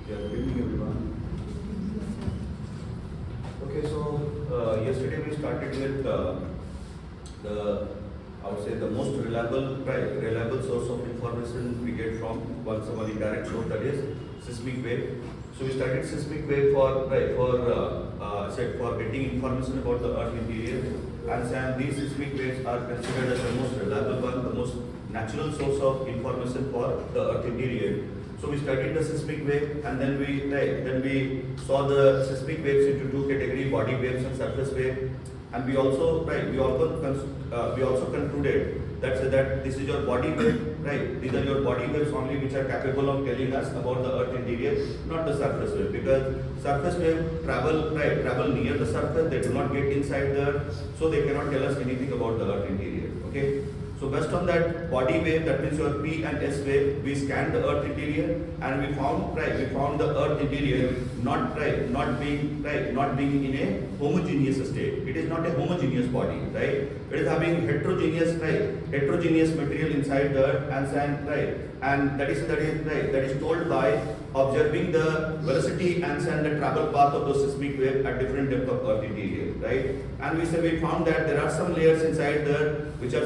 Yeah, good evening everyone. Okay, so yesterday we started with the, I would say the most reliable source of information we get from some indirect source, that is seismic wave. So we started seismic wave for getting information about the earth interior, and these seismic waves are considered as the most reliable one, the most natural source of information for the earth interior. So we studied the seismic wave, and then we saw the seismic waves into two categories: body waves and surface wave. And we also concluded that this is your body wave, right? These are your body waves only which are capable of telling us about the earth interior, not the surface wave, because surface wave travel near the surface, they do not get inside the earth, so they cannot tell us anything about the earth interior. Okay. So based on that body wave, that means your P and S wave, we scanned the earth interior, and we found the earth interior not being in a homogeneous state. It is not a homogeneous body, right? It is having heterogeneous material inside the earth and sand, right? And that is told by observing the velocity and the travel path of the seismic wave at different depth of earth interior, right? And we found that there are some layers inside the earth which are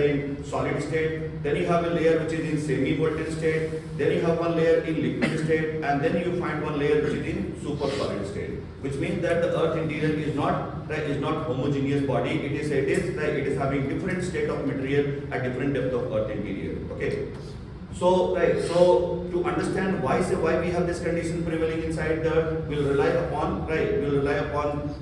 in solid state. Then you have a layer which is in semi-molten state. Then you have one layer in liquid state, and then you find one layer which is in super solid state. Which means that the earth interior is not homogeneous body. It is having different state of material at different depth of earth interior. Okay. So to understand why we have this condition prevailing inside the earth, we'll rely upon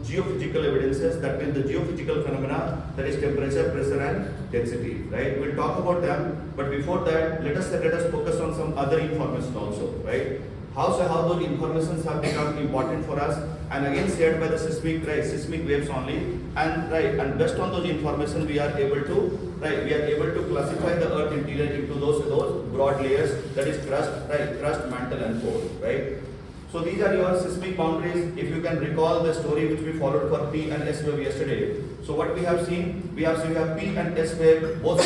geophysical evidences, that means the geophysical phenomena, that is temperature, pressure and density, right? We'll talk about them, but before that let us focus on some other information also, right? how those informations have become important for us, and again shared by the seismic waves only, and based on those information we are able to classify the earth interior into those broad layers, that is crust, mantle and core, right? So these are your seismic boundaries. If you can recall the story which we followed for P and S wave yesterday. So what we have seen, we have P and S wave both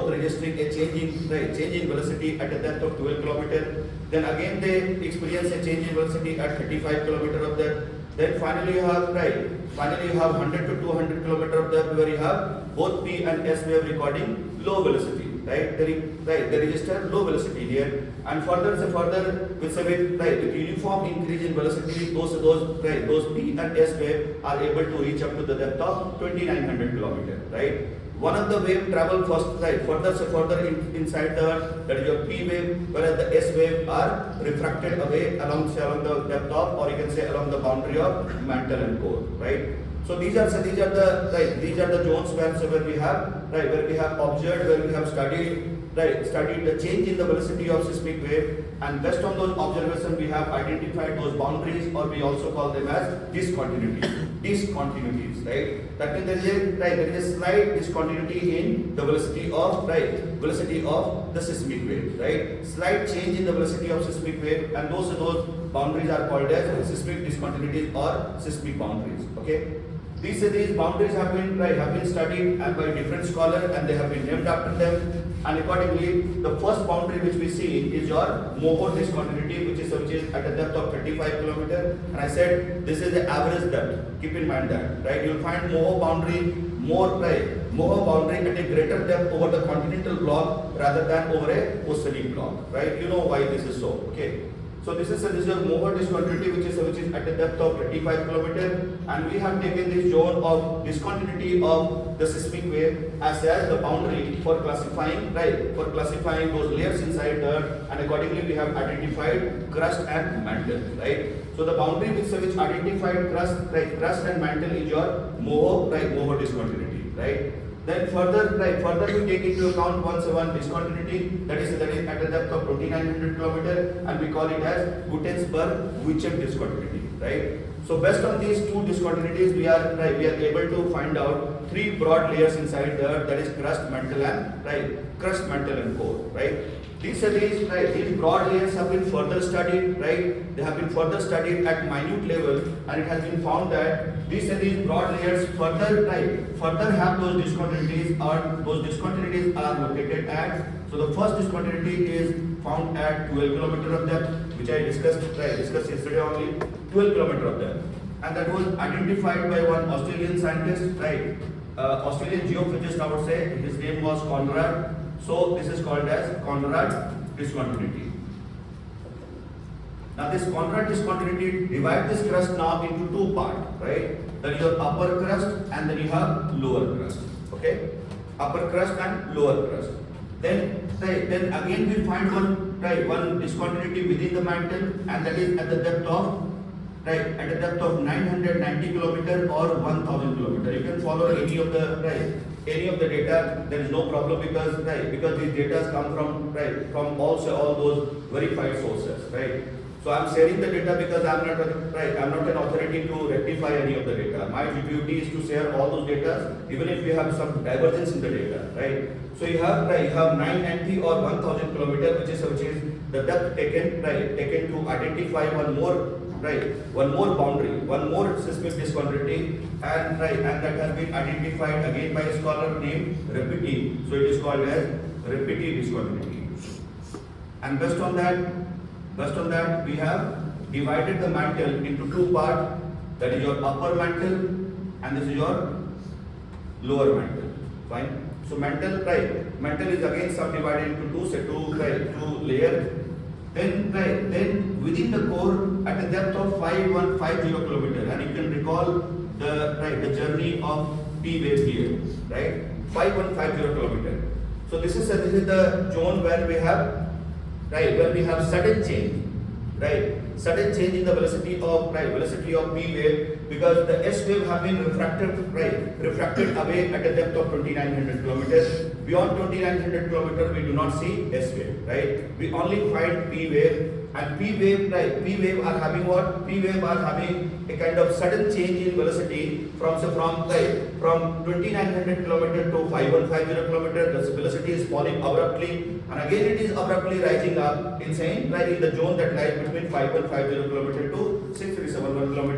registering a changing velocity at a depth of 12 km. Then again they experience a change in velocity at 35 km of depth. Then finally you have 100 to 200 km of depth where you have both P and S wave recording low velocity. They register low velocity here, and further with uniform increase in velocity, those P and S wave are able to reach up to the depth of 2900 km, right? One of the wave travel further inside the earth, that is your P wave, whereas the S wave are refracted away along the depth of, or you can say along the boundary of mantle and core, right? So these are the zones where we have observed, where we have studied the change in the velocity of seismic wave, and based on those observations we have identified those boundaries, or we also call them as discontinuities, right? That means there is a slight discontinuity in the velocity of the seismic wave, right? Slight change in the velocity of seismic wave, and those boundaries are called as seismic discontinuities or seismic boundaries. Okay. These boundaries have been studied and by different scholars, and they have been named after them. And accordingly, the first boundary which we see is your Moho discontinuity, which is at a depth of 35 km. And I said this is the average depth. Keep in mind that, right? You'll find Moho boundary at a greater depth over the continental block rather than over a oceanic block, right? You know why this is so. Okay. So this is your Moho discontinuity, which is at a depth of 35 km, and we have taken this zone of discontinuity of the seismic wave as the boundary for classifying those layers inside the earth, and accordingly we have identified crust and mantle, right? So the boundary which identified crust and mantle is your Moho discontinuity, right? Then further we take into account one discontinuity, that is at a depth of 2900 km, and we call it as Gutenberg-Wittem discontinuity, right? So based on these two discontinuities, we are able to find out three broad layers inside the earth, that is crust, mantle and core, right? These broad layers have been further studied, right? They have been further studied at minute level, and it has been found that these broad layers further have those discontinuities, or those discontinuities are located at. So the first discontinuity is found at 12 km of depth, which I discussed yesterday only, 12 km of depth, and that was identified by one Australian scientist, right? Australian geophysicist, I would say. His name was Conrad. So this is called as Conrad discontinuity. Now this Conrad discontinuity divide this crust now into two parts, right? That is your upper crust and then you have lower crust. Okay, upper crust and lower crust. Then again we find one discontinuity within the mantle, and that is at the depth of 990 km or 1000 km. You can follow any of the data. There is no problem because these data come from all those verified sources, right? So I am sharing the data because I am not an authority to rectify any of the data. My duty is to share all those data, even if we have some divergence in the data, right? So you have 990 or 1000 km, which is the depth taken to identify one more boundary, one more seismic discontinuity, and that has been identified again by a scholar named Repetti. So it is called as Repetti discontinuity. And based on that, we have divided the mantle into two parts. That is your upper mantle, and this is your lower mantle. Fine. So mantle is again subdivided into two layers. Then within the core at a depth of 5150 km, and you can recall the journey of P wave here, right? 5150 km. So this is the zone where we have sudden change, right? Sudden change in the velocity of P wave, because the S wave have been refracted away at a depth of 2900 km. Beyond 2900 km we do not see S wave, right? We only find P wave And P wave, right? P wave are having what? P wave are having a kind of sudden change in velocity from 2900 km to 5150 km. The velocity is falling abruptly, and again it is abruptly rising up in the zone that lies between 5150 km to 6371 km.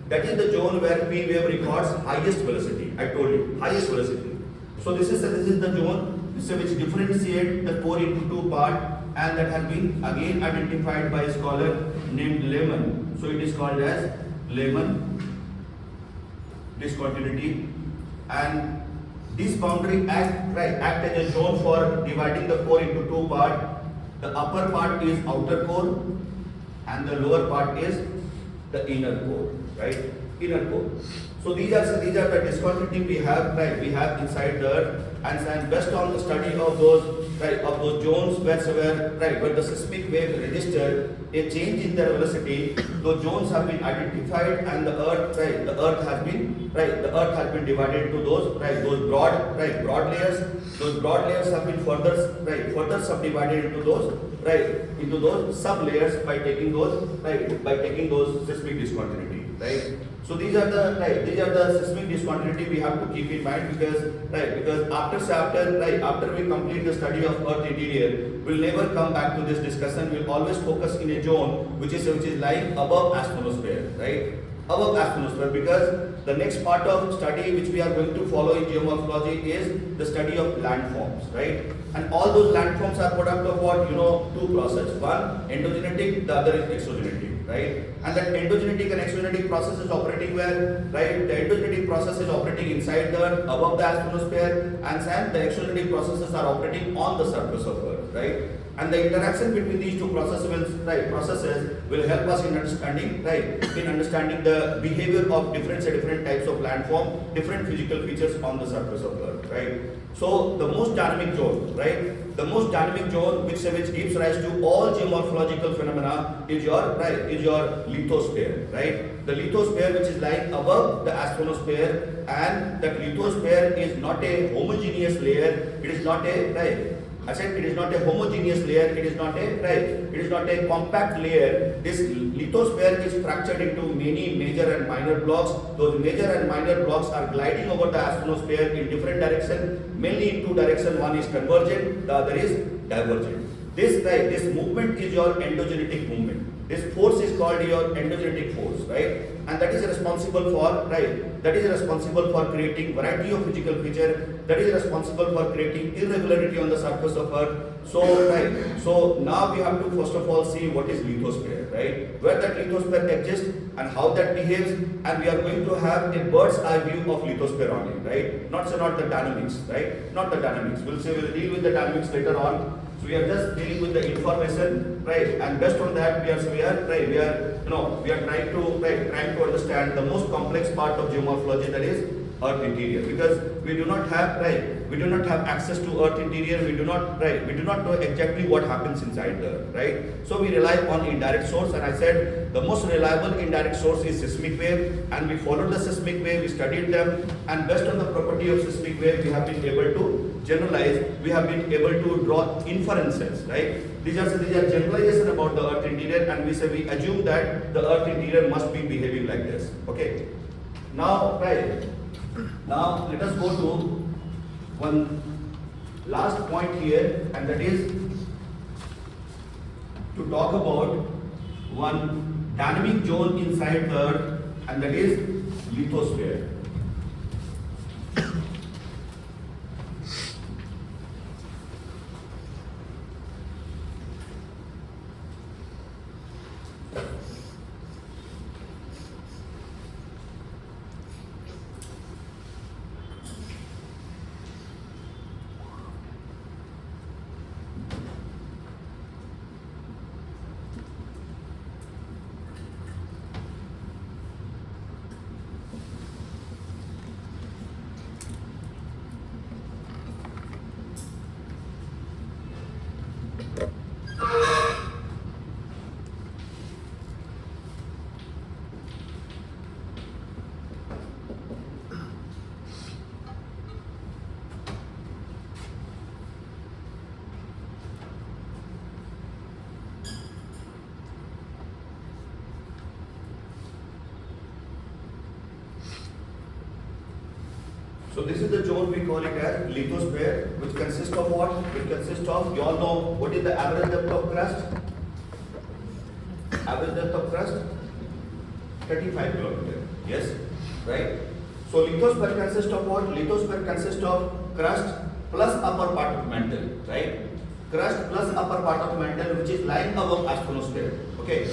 That is the zone where P wave records highest velocity. I told you, highest velocity. So this is the zone which differentiates the core into two parts, and that has been again identified by a scholar named Lehman. So it is called as Lehman discontinuity, and this boundary act as a zone for dividing the core into two parts. The upper part is outer core and the lower part is the inner core, right? Inner core. So these are the discontinuity we have inside the earth, and based on the study of those zones where the seismic wave registered a change in their velocity, those zones have been identified, and the earth has been divided into those broad layers. Those broad layers have been further subdivided into those sub layers by taking those seismic discontinuity, right? So these are the seismic discontinuity we have to keep in mind, because after we complete the study of Earth interior, we'll never come back to this discussion. We'll always focus in a zone which is lying above asthenosphere, right? Above asthenosphere, because the next part of study which we are going to follow in geomorphology is the study of landforms, right? And all those landforms are product of what? Two processes. One endogenetic, the other is exogenetic, right? And that endogenetic and exogenetic process is operating where, right? The endogenetic process is operating inside the earth, above the asthenosphere, and the exogenetic processes are operating on the surface of earth, right? And the interaction between these two processes will help us in understanding the behavior of different types of landform, different physical features on the surface of earth, right? So the most dynamic zone, right? The most dynamic zone which gives rise to all geomorphological phenomena is your lithosphere, right? The lithosphere which is lying above the asthenosphere, and that lithosphere is not a homogeneous layer. It is not a I said it is not a homogeneous layer, it is not a compact layer. This lithosphere is fractured into many major and minor blocks. Those major and minor blocks are gliding over the asthenosphere in different directions, mainly in two directions. One is convergent, the other is divergent. This movement is your endogenetic movement. This force is called your endogenic force, right? And that is responsible for, that is responsible for creating variety of physical feature, that is responsible for creating irregularity on the surface of Earth. So now we have to first of all see what is lithosphere, right? Where that lithosphere exists and how that behaves, and we are going to have a bird's eye view of lithosphere only, right? Not the dynamics, right? Not the dynamics. We'll deal with the dynamics later on. So we are just dealing with the information, right? And based on that, we are trying to understand the most complex part of geomorphology, that is Earth interior, because we do not have access to Earth interior. We do not know exactly what happens inside the Earth, right? So we rely on indirect source, and I said the most reliable indirect source is seismic wave, and we followed the seismic wave, we studied them, and based on the property of seismic wave, we have been able to generalize, we have been able to draw inferences, right? These are generalization about the Earth interior, and we assume that the Earth interior must be behaving like this. Okay. Now let us go to one last point here, and that is to talk about one dynamic zone inside the Earth, and that is lithosphere. So this is the zone we call it as lithosphere, which consists of what? Which consists of, you all know what is the average depth of crust? Average depth of crust? 35 kilometers. Yes, right? So lithosphere consists of what? Lithosphere consists of crust plus upper part of mantle, right? Crust plus upper part of mantle, which is lying above asthenosphere. Okay,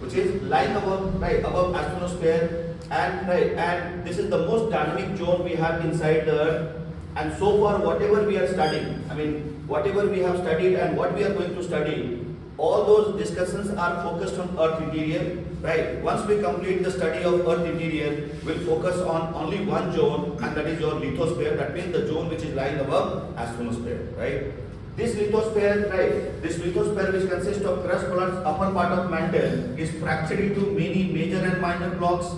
which is lying above, right, above asthenosphere. And right, and this is the most dynamic zone we have inside the Earth. And so far, whatever we are studying, I mean, whatever we have studied and what we are going to study, all those discussions are focused on Earth interior, right? Once we complete the study of Earth interior, we'll focus on only one zone, and that is your lithosphere. That means the zone which is lying above asthenosphere, right? This lithosphere, right? This lithosphere, which consists of crust plus upper part of mantle, is fractured into many major and minor blocks.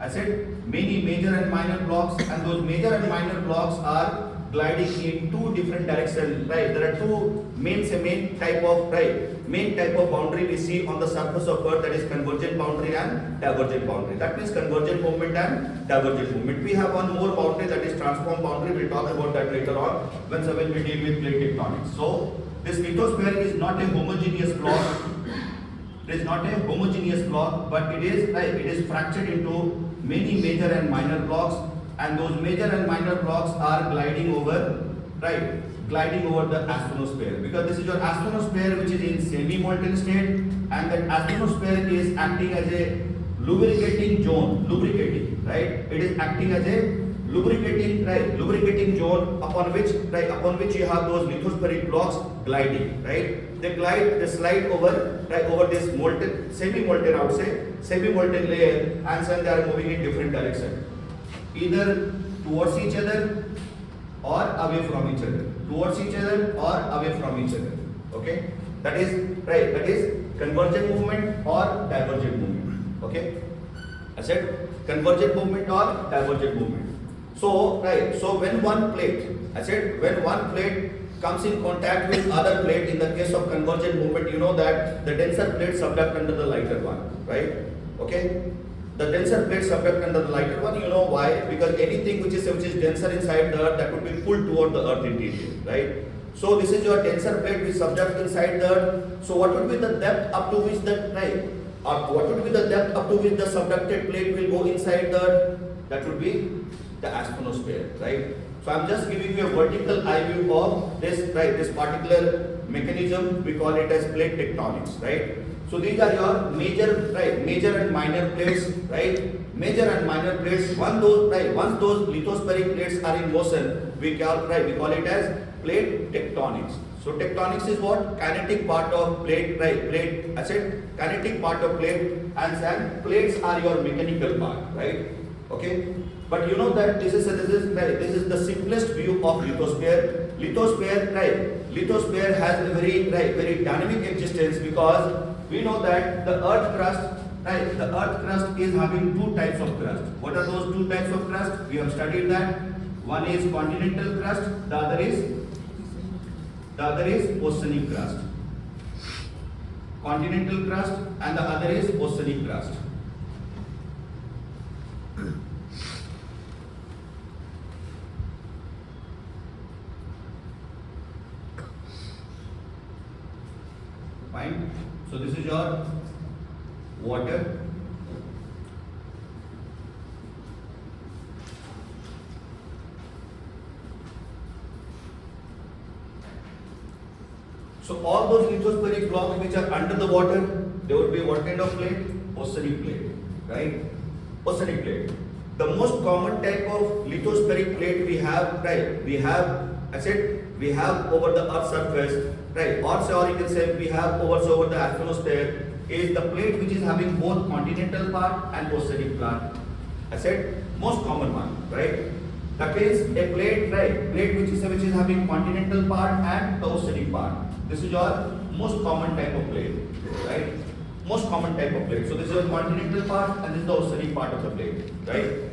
I said many major and minor blocks, and those major and minor blocks are gliding in two different directions, right? There are two main type of, right, main type of boundary we see on the surface of Earth, that is convergent boundary and divergent boundary. That means convergent movement and divergent movement. We have one more boundary, that is transform boundary. We'll talk about that later on when we deal with plate tectonics. So this lithosphere is not a homogeneous block. It is not a homogeneous block, but it is, right, it is fractured into many major and minor blocks, and those major and minor blocks are gliding over, right, gliding over the asthenosphere, because this is your asthenosphere, which is in semi-molten state, and that asthenosphere is acting as a lubricating zone, right? It is acting as a lubricating zone upon which you have those lithospheric blocks gliding, right? They slide over, right, over this molten, semi-molten, I would say, semi-molten layer, and then they are moving in different directions, either towards each other or away from each other, okay? That is, right, that is convergent movement or divergent movement, okay? I said convergent movement or divergent movement. So, right, so when one plate comes in contact with other plate, in the case of convergent movement, you know that the denser plate subduct under the lighter one, right? Okay? The denser plate subduct under the lighter one, you know why? Because anything which is denser inside the Earth, that would be pulled toward the Earth interior, right? So this is your denser plate which subduct inside the Earth. So what would be the depth up to which the, right, what would be the depth up to which the subducted plate will go inside the Earth? That would be the asthenosphere, right? So I'm just giving you a vertical eye view of this, right, this particular mechanism. We call it as plate tectonics, right? So these are your major, right, major and minor plates, right? Major and minor plates. Once those lithospheric plates are in motion, we call it as plate tectonics. So tectonics is what? Kinetic part of plate, right? I said kinetic part of plate, and then plates are your mechanical part, right? Okay. But you know that this is the simplest view of lithosphere. Lithosphere has a very dynamic existence, because we know that the Earth crust, right, the Earth crust is having two types of crust. What are those two types of crust? We have studied that. One is continental crust, the other is oceanic crust. Continental crust, and the other is oceanic crust. Fine. So this is your water. So all those lithospheric blocks which are under the water, they would be what kind of plate? Oceanic plate, right? Oceanic plate. The most common type of lithospheric plate we have, right? We have over the Earth's surface, right? Or you can say we have over the atmosphere, is the plate which is having both continental part and oceanic part. I said most common one, right? That is a plate, right? Plate which is having continental part and the oceanic part. This is your most common type of plate, right? Most common type of plate. So this is your continental part, and this is the oceanic part of the plate, right?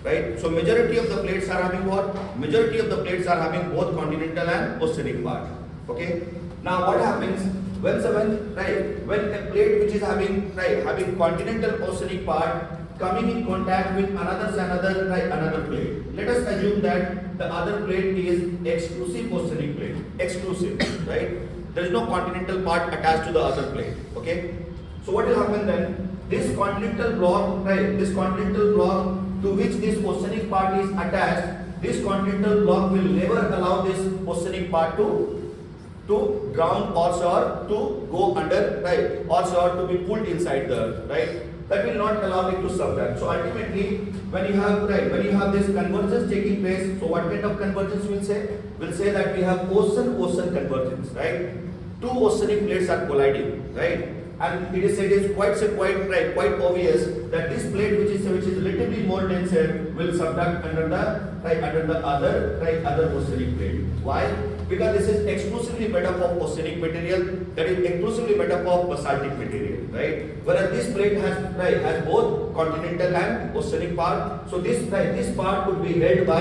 Right? So majority of the plates are having what? Majority of the plates are having both continental and oceanic part. Okay? Now what happens when a plate which is having continental oceanic part coming in contact with another plate. Let us assume that the other plate is exclusive oceanic plate. Exclusive, right? There is no continental part attached to the other plate. Okay. So what will happen then? This continental block, right? This continental block to which this oceanic part is attached, this continental block will never allow this oceanic part to drown or to go under, right? Or to be pulled inside the earth, right? That will not allow it to submerge. So ultimately, when you have this convergence taking place, so what kind of convergence we'll say? We'll say that we have ocean convergence, right? Two oceanic plates are colliding, right? And it is quite obvious that this plate which is relatively more denser will subduct under the other oceanic plate. Why? Because this is exclusively made up of oceanic material, that is exclusively made up of basaltic material, right? Whereas this plate has both continental and oceanic part. So this part would be held by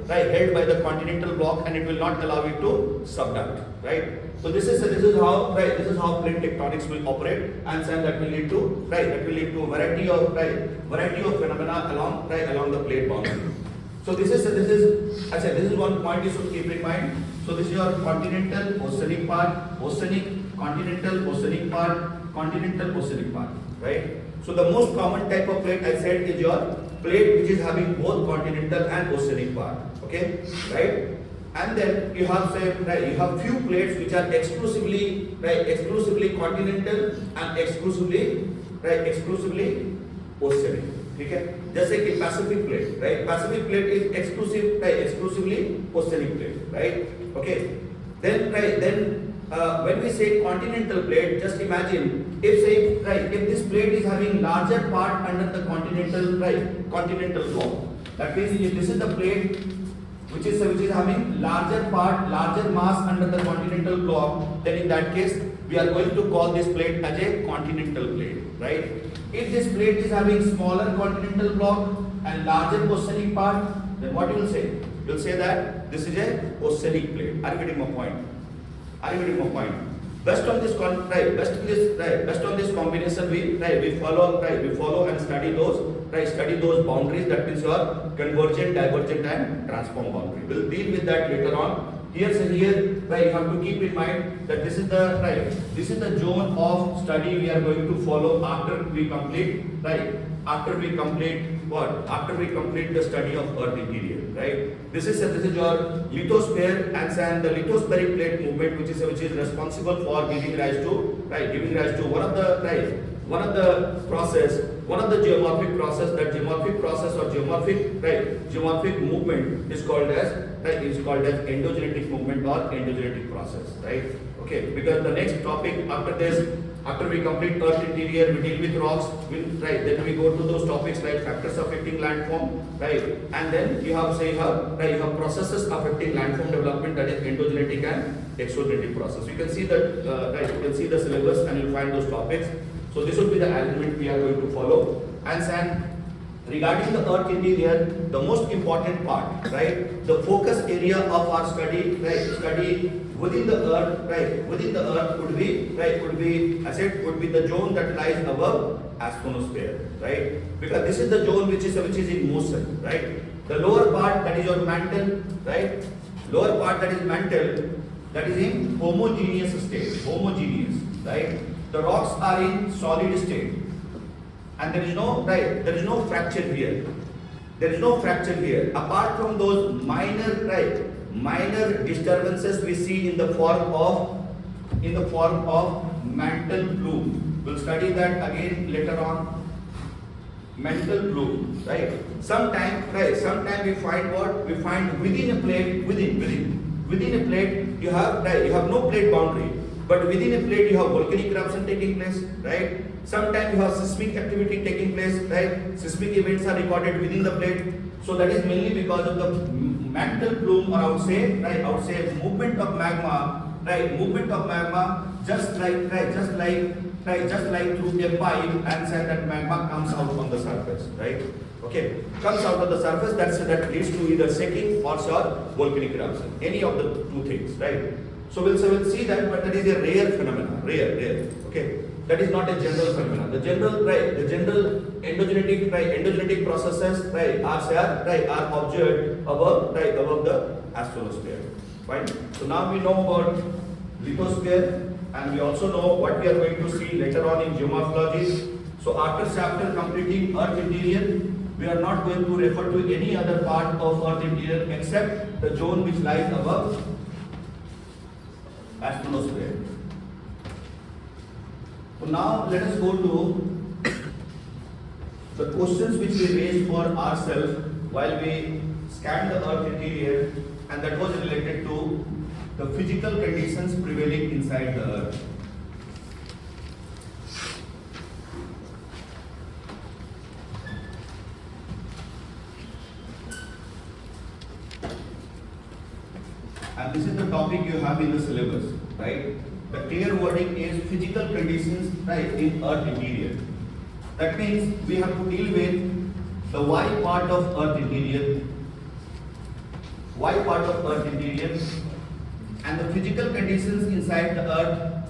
the continental block, and it will not allow it to subduct, right? So this is how plate tectonics will operate, and that will lead to variety of phenomena along the plate boundary. So this is one point you should keep in mind. So this is your continental oceanic part, oceanic continental oceanic part, continental oceanic part, right? So the most common type of plate I said is your plate which is having both continental and oceanic part, okay, right? And then you have few plates which are exclusively continental and exclusively oceanic. Okay, जैसे कि Pacific plate, right? Pacific plate is exclusively oceanic plate, right? Okay. Then when we say continental plate, just imagine if this plate is having larger part under the continental block. That means if this is the plate which is having larger mass under the continental block, then in that case we are going to call this plate as a continental plate, right? If this plate is having smaller continental block and larger oceanic part, then what you will say? You will say that this is a oceanic plate. Are you getting my point? Based on this combination, we follow and study those boundaries. That means your convergent, divergent, and transform boundary. We'll deal with that later on. Here, you have to keep in mind that this is the zone of study we are going to follow after we complete the study of Earth interior, right? This is your lithosphere, and the lithospheric plate movement, which is responsible for giving rise to one of the geomorphic process. That geomorphic process or geomorphic movement is called as endogenetic movement or endogenetic process, right? Okay, because the next topic after we complete Earth interior, we deal with rocks, then we go to those topics like factors affecting landform, right? And then you have processes affecting landform development, that is endogenetic and exogenetic process. You can see that you can see the syllabus and you'll find those topics. So this will be the arrangement we are going to follow. And regarding the Earth interior, the most important part, right? The focus area of our study within the Earth, would be the zone that lies above asthenosphere, right? Because this is the zone which is in motion, right? The lower part, that is your mantle, right? Lower part, that is mantle, that is in homogeneous state, right? The rocks are in solid state, and there is no fracture here. There is no fracture here. Apart from those minor disturbances we see in the form of mantle plume. We'll study that again later on. Mantle plume, right? Sometime we find within a plate, within a plate you have no plate boundary. But within a plate, you have volcanic eruption taking place, right? Sometimes you have seismic activity taking place, right? Seismic events are recorded within the plate. So that is mainly because of the mantle plume, or I would say movement of magma, right? Movement of magma, just like through a pipe, and that magma comes out on the surface, right? Okay, comes out of the surface. That leads to either shaking or volcanic eruption. Any of the two things, right? So we'll see that, but that is a rare phenomenon, rare. Okay. that is not a general phenomenon. The general, right, the general endogenetic, right, endogenetic processes, right, are observed above, right, above the astronosphere. Fine. So now we know about lithosphere, and we also know what we are going to see later on in geomorphology. So after chapter completing Earth interior, we are not going to refer to any other part of Earth interior except the zone which lies above astronosphere. So now let us go to the questions which we raised for ourselves while we scanned the Earth interior, and that was related to the physical conditions prevailing inside the Earth. And this is the topic you have in the syllabus, right? The clear wording is physical conditions, right, in Earth interior. That means we have to deal with the Y part of Earth interior, Y part of Earth interior, and the physical conditions inside the Earth.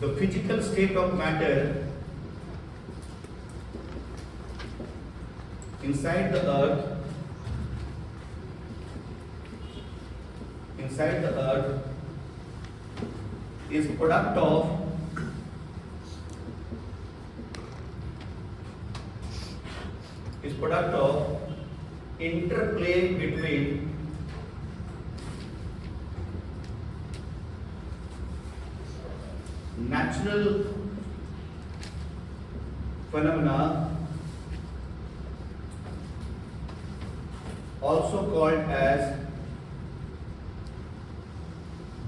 The physical state of matter inside the Earth, is product of interplay between natural phenomena, also called as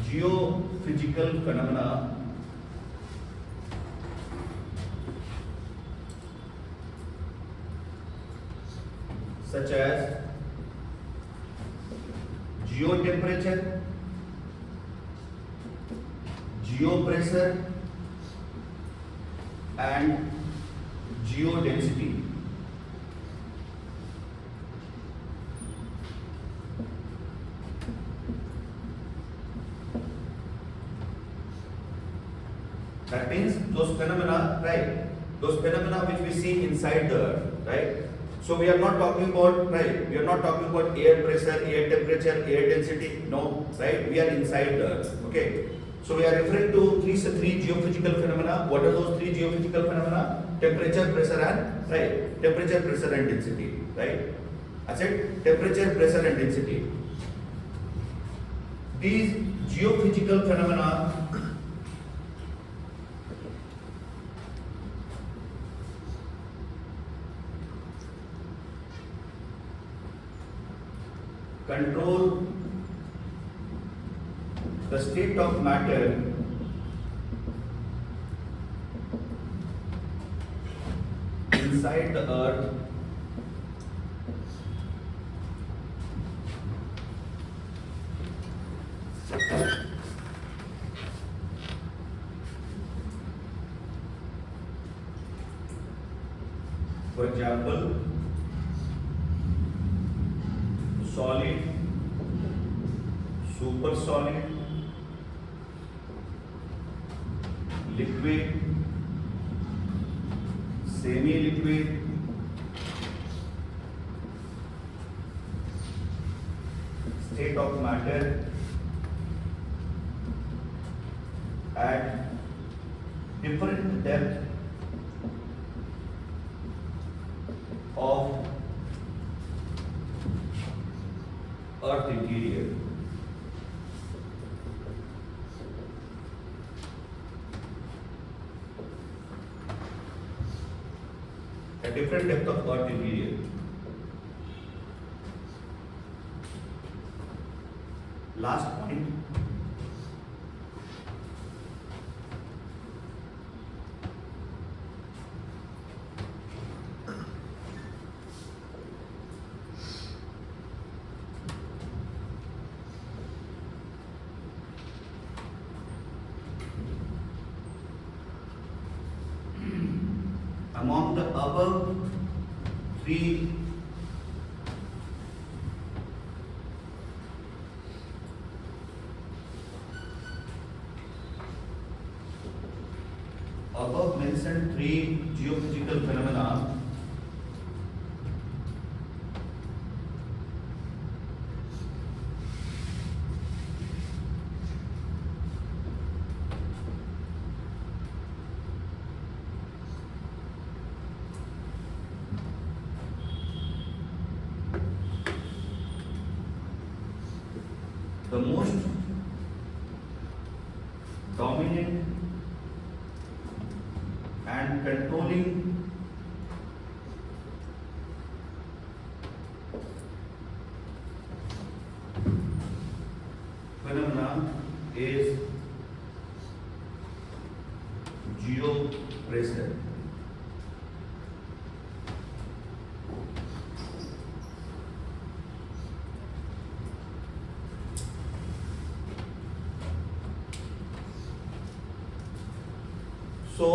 geophysical phenomena, such as geotemperature, geopressure, and geodensity. That means those phenomena, right? Those phenomena which we see inside the Earth, right? So we are not talking about, right? We are not talking about air pressure, air temperature, air density. No, right? We are inside the Earth. Okay. So we are referring to three geophysical phenomena. What are those three geophysical phenomena? Temperature, pressure, and right? Temperature, pressure, and density. Right? I said temperature, pressure, and density. These geophysical phenomena control the state of matter inside the Earth for example, solid, super solid, liquid, semi-liquid, state of matter at different depth of Earth interior. At different depth of Earth interior. Last point. Among the above three . Above mentioned three geophysical phenomena the most dominant and controlling phenomena is geopressure. So,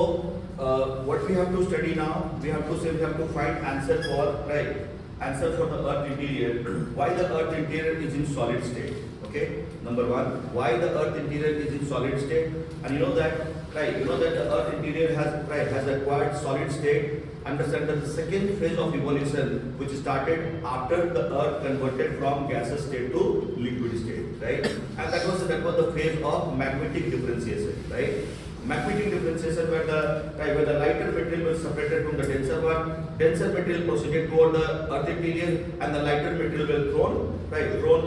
what we have to study now, we have to find answer for the earth interior. Why the earth interior is in solid state? Okay, number one, why the earth interior is in solid state? And you know that the earth interior has acquired solid state under the second phase of evolution, which started after the earth converted from gaseous state to liquid state, right? And that was the phase of magmatic differentiation, right? Magmatic differentiation where the lighter material was separated from the denser one, denser material proceeded toward the earth interior, and the lighter material were thrown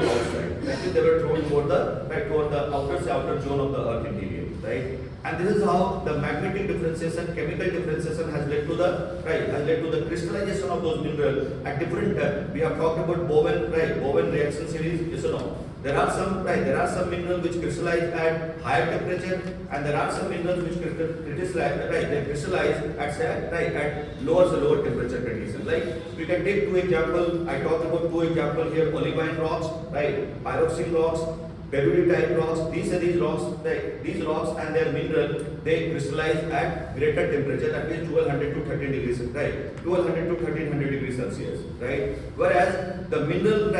outside. Actually, they were thrown toward the outer zone of the earth interior, right? And this is how the magnetic differentiation, chemical differentiation has led to the crystallization of those minerals at different depth. We have talked about Bowen reaction series, yes or no? There are some minerals which crystallize at higher temperature, and there are some minerals which crystallize at lower temperature condition. Like we can take two examples. I talked about two examples here: olivine rocks, pyroxene rocks, Beryllium type rocks. These rocks and their mineral, they crystallize at greater temperature, that means 1200 to 13 degrees, 1200 to 1300 degrees Celsius, right? Whereas the mineral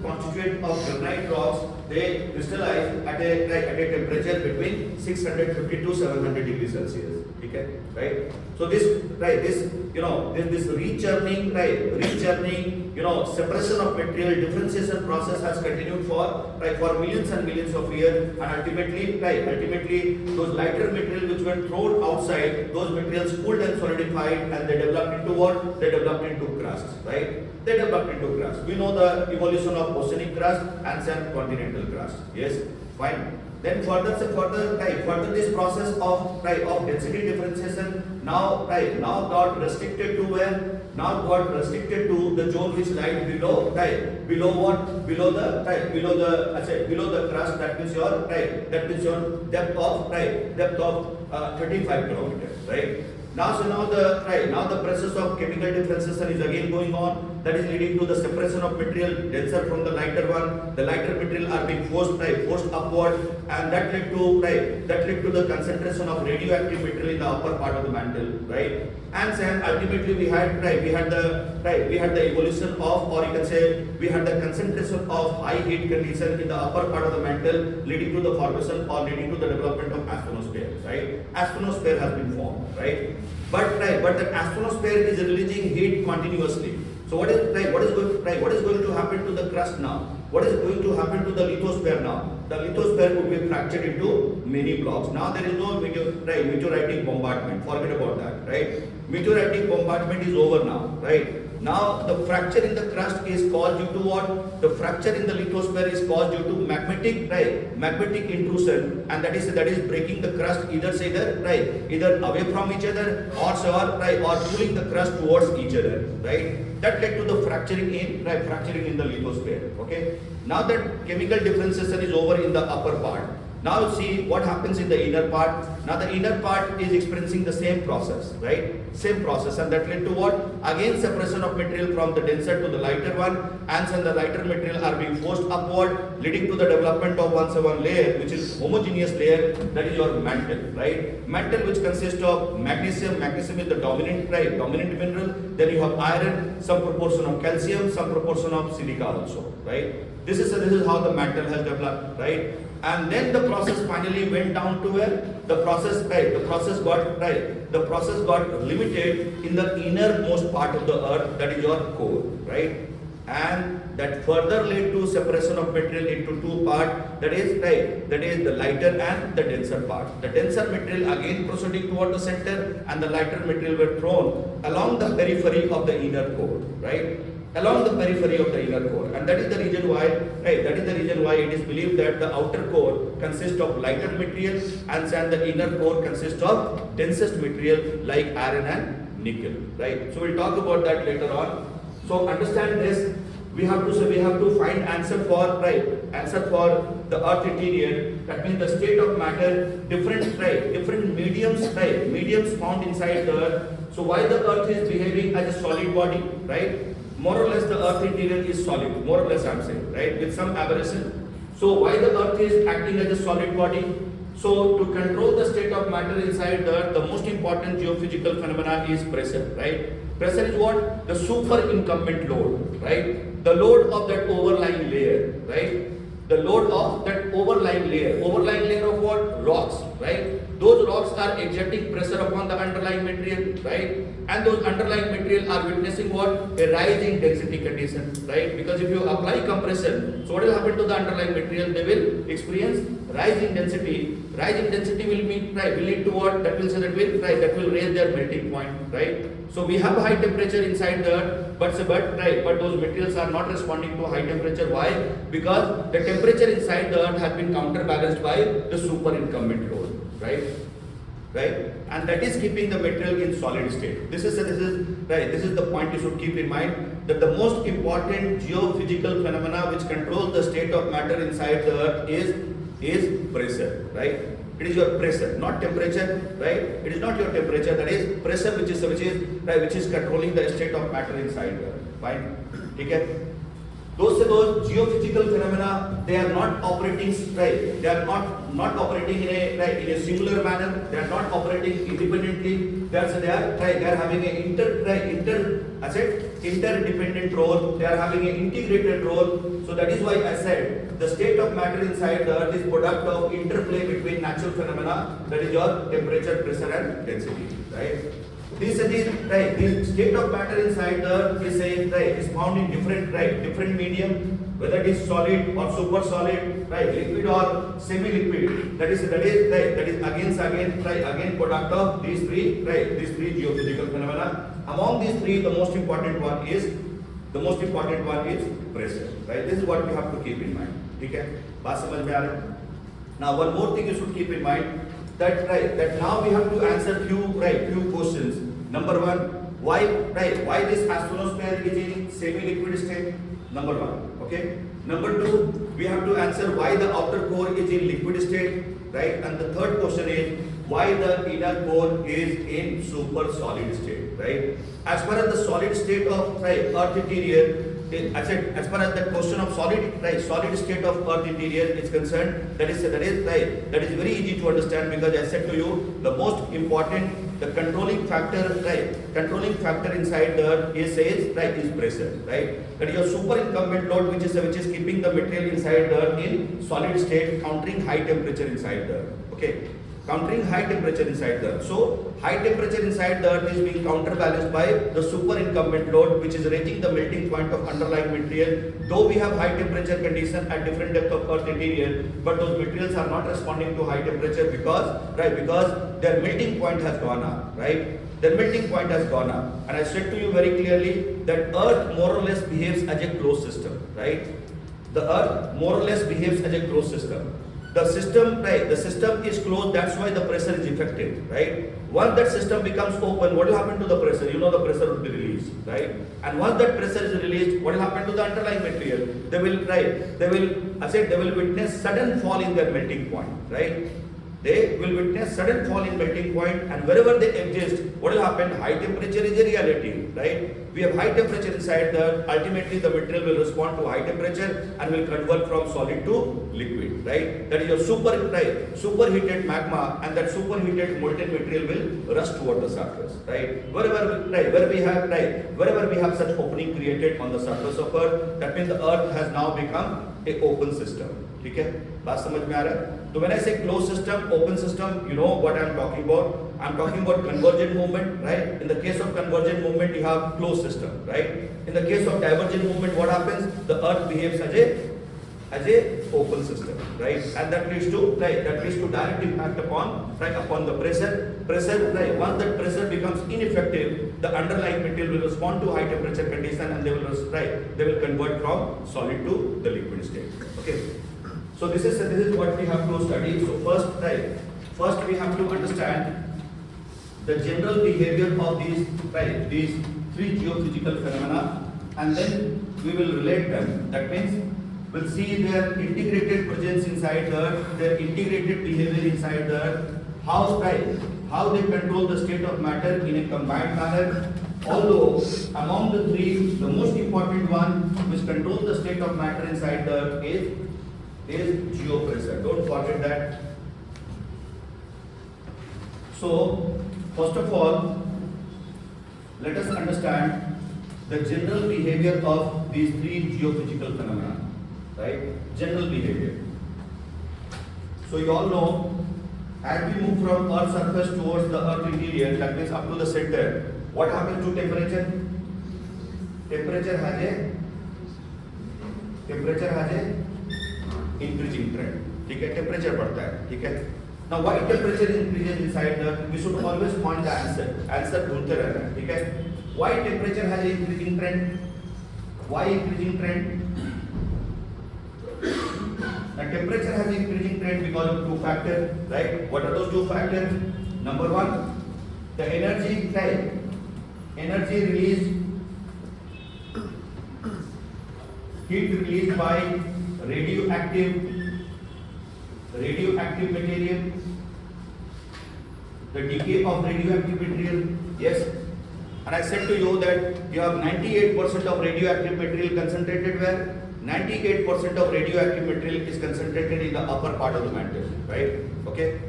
constituent of granite rocks, they crystallize at a temperature between 650 to 700 degrees Celsius. Okay, right? So this rechurning, separation of material, differentiation process has continued for millions and millions of years, and ultimately those lighter materials which were thrown outside, those materials cooled and solidified, and they developed into what? They developed into crust, right? They developed into crust. We know the evolution of oceanic crust and continental crust. Yes, fine. Then further this process of density differentiation now got restricted to where? Now got restricted to the zone which lies below the crust. That means your depth of 35 kilometers, right? Now the process of chemical differentiation is again going on. That is leading to the separation of material denser from the lighter one. The lighter material are being forced upward, and that led to the concentration of radioactive material in the upper part of the mantle, right? And then ultimately we had the evolution of, or you can say we had the concentration of high heat condition in the upper part of the mantle, leading to the formation or leading to the development of asthenosphere, right? Asthenosphere has been formed, right? But the asthenosphere is releasing heat continuously. So what is going to happen to the crust now? What is going to happen to the lithosphere now? The lithosphere would be fractured into many blocks. Now there is no meteoritic bombardment. Forget about that, right? Meteoritic bombardment is over now, right? Now the fracture in the crust is caused due to what? The fracture in the lithosphere is caused due to magmatic intrusion, and that is breaking the crust either away from each other or pulling the crust towards each other, right? That led to the fracturing in the lithosphere. Okay. Now that chemical differentiation is over in the upper part. Now see what happens in the inner part. Now the inner part is experiencing the same process, right? Same process, and that led to what? Again separation of material from the denser to the lighter one, and then the lighter material are being forced upward, leading to the development of one layer, which is homogeneous layer, that is your mantle, right? Mantle which consists of magnesium. Magnesium is the dominant mineral. Then you have iron, some proportion of calcium, some proportion of silica also, right? This is how the mantle has developed, right? And then the process finally went down to where? the process, right, the process got limited in the innermost part of the earth, that is your core, right? And that further led to separation of material into two parts, that is the lighter and the denser part. The denser material again proceeding toward the center, and the lighter material were thrown along the periphery of the inner core, right? Along the periphery of the inner core, and that is the reason why, it is believed that the outer core consists of lighter material and the inner core consists of densest material like iron and nickel, right? So we'll talk about that later on. So understand this. We have to find answer for the earth interior. That means the state of matter, different mediums found inside the earth. So why the earth is behaving as a solid body, right? More or less the earth interior is solid, more or less I'm saying, right? With some aberration. So why the earth is acting as a solid body? So to control the state of matter inside the earth, the most important geophysical phenomena is pressure, right? Pressure is what? The superincumbent load, right? The load of that overlying layer, right? The load of that overlying layer of what? Rocks, right? Those rocks are exerting pressure upon the underlying material, right? And those underlying material are witnessing what? A rise in density condition, right? Because if you apply compression, so what will happen to the underlying material? They will experience rise in density. Rise in density will lead to what? That will raise their melting point, right? So we have high temperature inside the earth, but those materials are not responding to high temperature. Why? Because the temperature inside the earth has been counterbalanced by the superincumbent load, right? And that is keeping the material in solid state. This is the point you should keep in mind, that the most important geophysical phenomena which controls the state of matter inside the earth is pressure, right? It is your pressure, not temperature, right? It is not your temperature, that is pressure which is controlling the state of matter inside the earth. Fine, okay? Those geophysical phenomena, they are not operating right. They are not operating in a singular manner. They are not operating independently. They are having an interdependent role. They are having an integrated role. So that is why I said the state of matter inside the earth is product of interplay between natural phenomena, that is your temperature, pressure, and density, right? This state of matter inside the earth is found in different medium, whether it is solid or super solid, liquid or semi-liquid. That is again product of these three geophysical phenomena. Among these three, the most important one is pressure, right? This is what we have to keep in mind. Okay? बात समझ में आ रहा है? Now one more thing you should keep in mind, that now we have to answer few questions. Number one, why this astronosphere is in semi-liquid state? Number one, okay. Number two, we have to answer why the outer core is in liquid state, right? And the third question is why the inner core is in super solid state, right? As far as the solid state of earth interior, as far as the question of solid state of earth interior is concerned, that is very easy to understand, because I said to you, the most important, the controlling factor inside the earth is pressure, right? That is your superincumbent load, which is keeping the material inside the earth in solid state, countering high temperature inside the earth, okay? Countering high temperature inside the earth. So high temperature inside the earth is being counterbalanced by the superincumbent load, which is raising the melting point of underlying material. Though we have high temperature condition at different depth of earth interior, but those materials are not responding to high temperature because their melting point has gone up, right? Their melting point has gone up. And I said to you very clearly that earth more or less behaves as a closed system, right? The earth more or less behaves as a closed system. The system is closed, that's why the pressure is effective, right? Once that system becomes open, what will happen to the pressure? You know the pressure will be released, right? And once that pressure is released, what will happen to the underlying material? They will witness sudden fall in their melting point, right? They will witness sudden fall in melting point, and wherever they exist, what will happen? High temperature is a reality, right? We have high temperature inside the earth. Ultimately, the material will respond to high temperature and will convert from solid to liquid, right? That is your superheated magma, and that superheated molten material will rush toward the surface, right? Wherever we have such opening created on the surface of earth, that means the earth has now become a open system. ठीक है, बात समझ में आ रहा है? तो when I say closed system, open system, you know what I am talking about. I am talking about convergent movement, right? In the case of convergent movement, you have closed system, right? In the case of divergent movement, what happens? The earth behaves as a open system, right? And that leads to direct impact upon the pressure. Right? Once that pressure becomes ineffective, the underlying material will respond to high temperature condition, and they will convert from solid to the liquid state. Okay. So this is what we have to study. So first we have to understand the general behavior of these three geophysical phenomena, and then we will relate them. That means we'll see their integrated presence inside the earth, their integrated behavior inside the earth, how they control the state of matter in a combined manner. Although among the three, the most important one which controls the state of matter inside the earth is geopressure. Don't forget that. So first of all, let us understand the general behavior of these three geophysical phenomena. Right? General behavior. So you all know, as we move from Earth's surface towards the Earth interior, that means up to the center, what happens to temperature? Temperature has a increasing trend. ठीक है, temperature बढ़ता है. ठीक है. Now why temperature increases inside the Earth? We should always find the answer. Answer ढूंढते रहना है. ठीक है. Why temperature has a increasing trend? Why increasing trend? Now temperature has increasing trend because of two factors, right? What are those two factors? Number one, the energy released, heat released by radioactive material, the decay of radioactive material. Yes, and I said to you that you have 98% of radioactive material concentrated where? 98% of radioactive material is concentrated in the upper part of the mantle, right? Okay.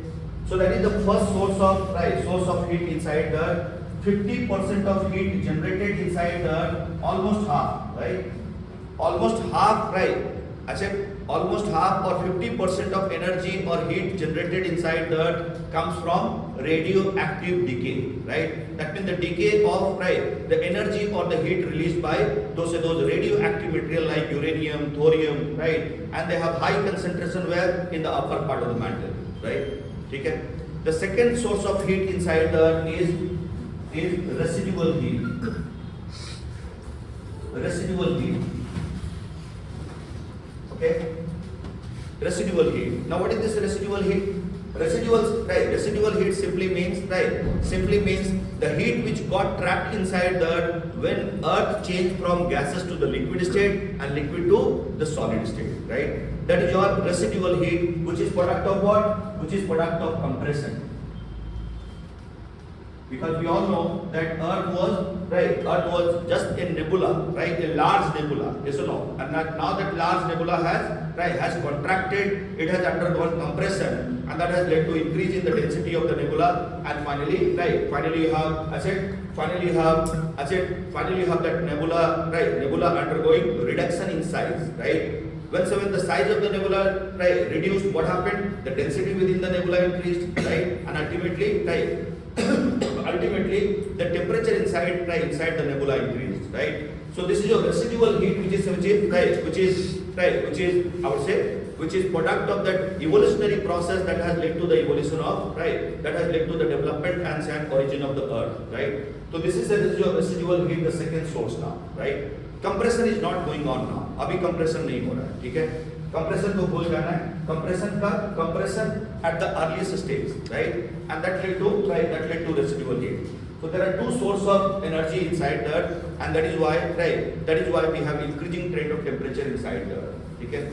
So that is the first source of heat inside the earth. 50% of heat generated inside the earth, almost half, right? Almost half, right? I said almost half or 50% of energy or heat generated inside the earth comes from radioactive decay, right? That means the decay of the energy or the heat released by those radioactive material like uranium, thorium, right? And they have high concentration where? In the upper part of the mantle, right? Okay? The second source of heat inside the earth is residual heat. Residual heat. Okay? Residual heat. Now what is this residual heat? Residual heat simply means the heat which got trapped inside the earth when earth changed from gases to the liquid state and liquid to the solid state, right? That is your residual heat, which is product of what? Which is product of compression. Because we all know that Earth was just a nebula, right? A large nebula, yes or no? And now that large nebula has contracted, it has undergone compression, and that has led to increase in the density of the nebula, and finally you have that nebula undergoing reduction in size, right? When the size of the nebula reduced, what happened? The density within the nebula increased, right? And ultimately the temperature inside the nebula increased, right? So this is your residual heat, which is product of that evolutionary process that has led to the evolution of that has led to the development and origin of the earth, right? So this is your residual heat, the second source now, right? Compression is not going on now. अभी compression नहीं हो रहा है, ठीक है? Compression को भूल जाना है. Compression at the earliest stage, right? And that led to residual heat. So there are two sources of energy inside the earth, and that is why we have increasing trend of temperature inside the earth, ठीक है?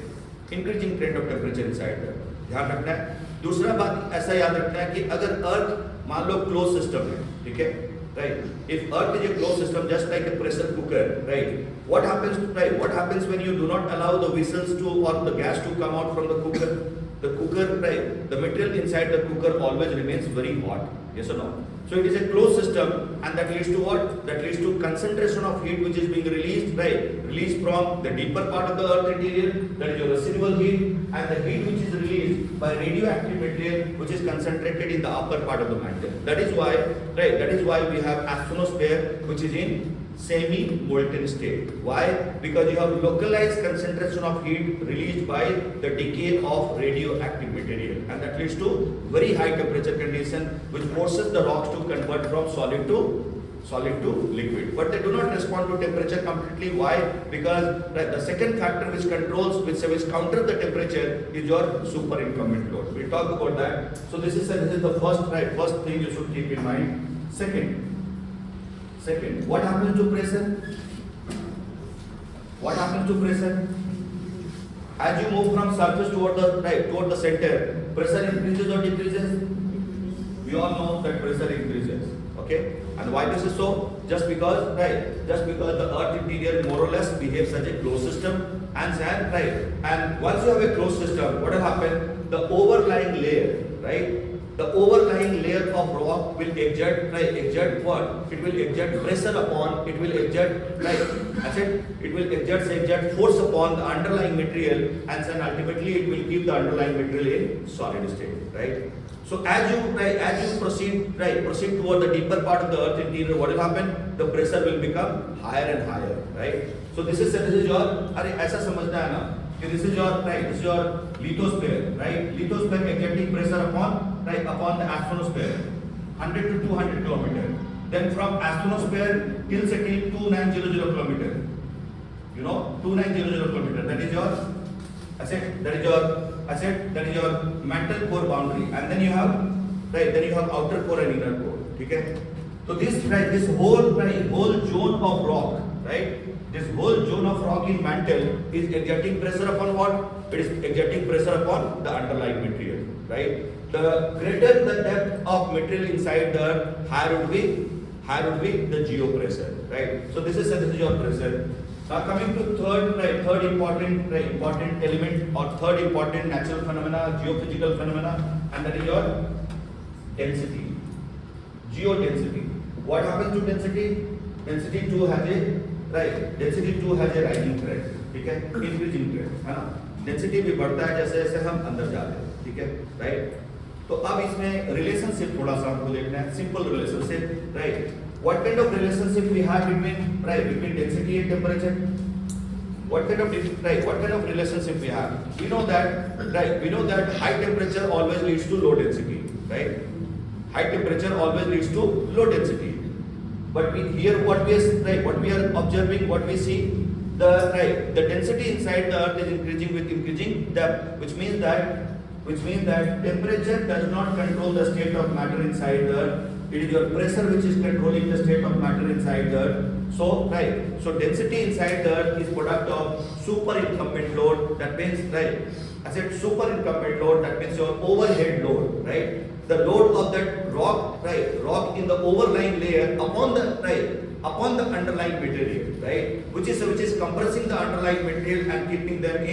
Increasing trend of temperature inside the earth. ध्यान रखना है. दूसरा बात ऐसा याद रखना है कि अगर अर्थ मान लो क्लोज सिस्टम है, ठीक है? right? If Earth is a closed system, just like a pressure cooker, right? What happens, right? What happens when you do not allow the whistles to or the gas to come out from the cooker? The cooker, right? The material inside the cooker always remains very hot. Yes or no? So it is a closed system, and that leads to what? That leads to concentration of heat which is being released, right? Released from the deeper part of the Earth interior, that is your residual heat, and the heat which is released by radioactive material which is concentrated in the upper part of the mantle. That is why, right? That is why we have asthenosphere which is in semi-molten state. Why? Because you have localized concentration of heat released by the decay of radioactive material, and that leads to very high temperature condition which forces the rocks to convert from solid to liquid. But they do not respond to temperature completely. Why? Because the second factor which controls, which counters the temperature is your superincumbent load. We'll talk about that. So this is the first thing you should keep in mind. Second, what happens to pressure? What happens to pressure? As you move from surface toward the center, pressure increases or decreases? We all know that pressure increases. Okay? And why this is so? Just because the Earth interior more or less behaves as a closed system, and once you have a closed system, what will happen? The overlying layer, right? The overlying layer of rock will exert what? It will exert pressure upon, it will exert force upon the underlying material, and then ultimately it will keep the underlying material in solid state, right? So as you proceed toward the deeper part of the Earth interior, what will happen? The pressure will become higher and higher, right? So this is your, ऐसा समझना है ना? This is your lithosphere, right? Lithosphere exerting pressure upon the asthenosphere, 100 to 200 km. Then from asthenosphere till 2900 km. You know, 2900 km. That is your mantle core boundary, and then you have outer core and inner core. Okay? So this whole zone of rock, right? This whole zone of rock in mantle is exerting pressure upon what? It is exerting pressure upon the underlying material, right? The greater the depth of material inside the earth, higher would be the geopressure, right? So this is your pressure. Now coming to third important element or third important natural phenomena, geophysical phenomena, and that is your density, geodensity. What happens to density? Density too has a rising trend, ठीक है, increasing trend, है ना? Density भी बढ़ता है जैसे जैसे हम अंदर जाते हैं, ठीक है, right? तो अब इसमें relationship थोड़ा सा हमको देखना है, simple relationship, right? What kind of relationship we have between density and temperature? What kind of relationship we have? We know that high temperature always leads to low density, right? High temperature always leads to low density. But what we are observing, what we see, the density inside the earth is increasing with increasing depth, which means that temperature does not control the state of matter inside the earth. It is your pressure which is controlling the state of matter inside the earth. So density inside the earth is product of superincumbent load. That means, I said superincumbent load. That means your overhead load, right? The load of that rock in the overlying layer upon the underlying material, right? Which is compressing the underlying material and keeping them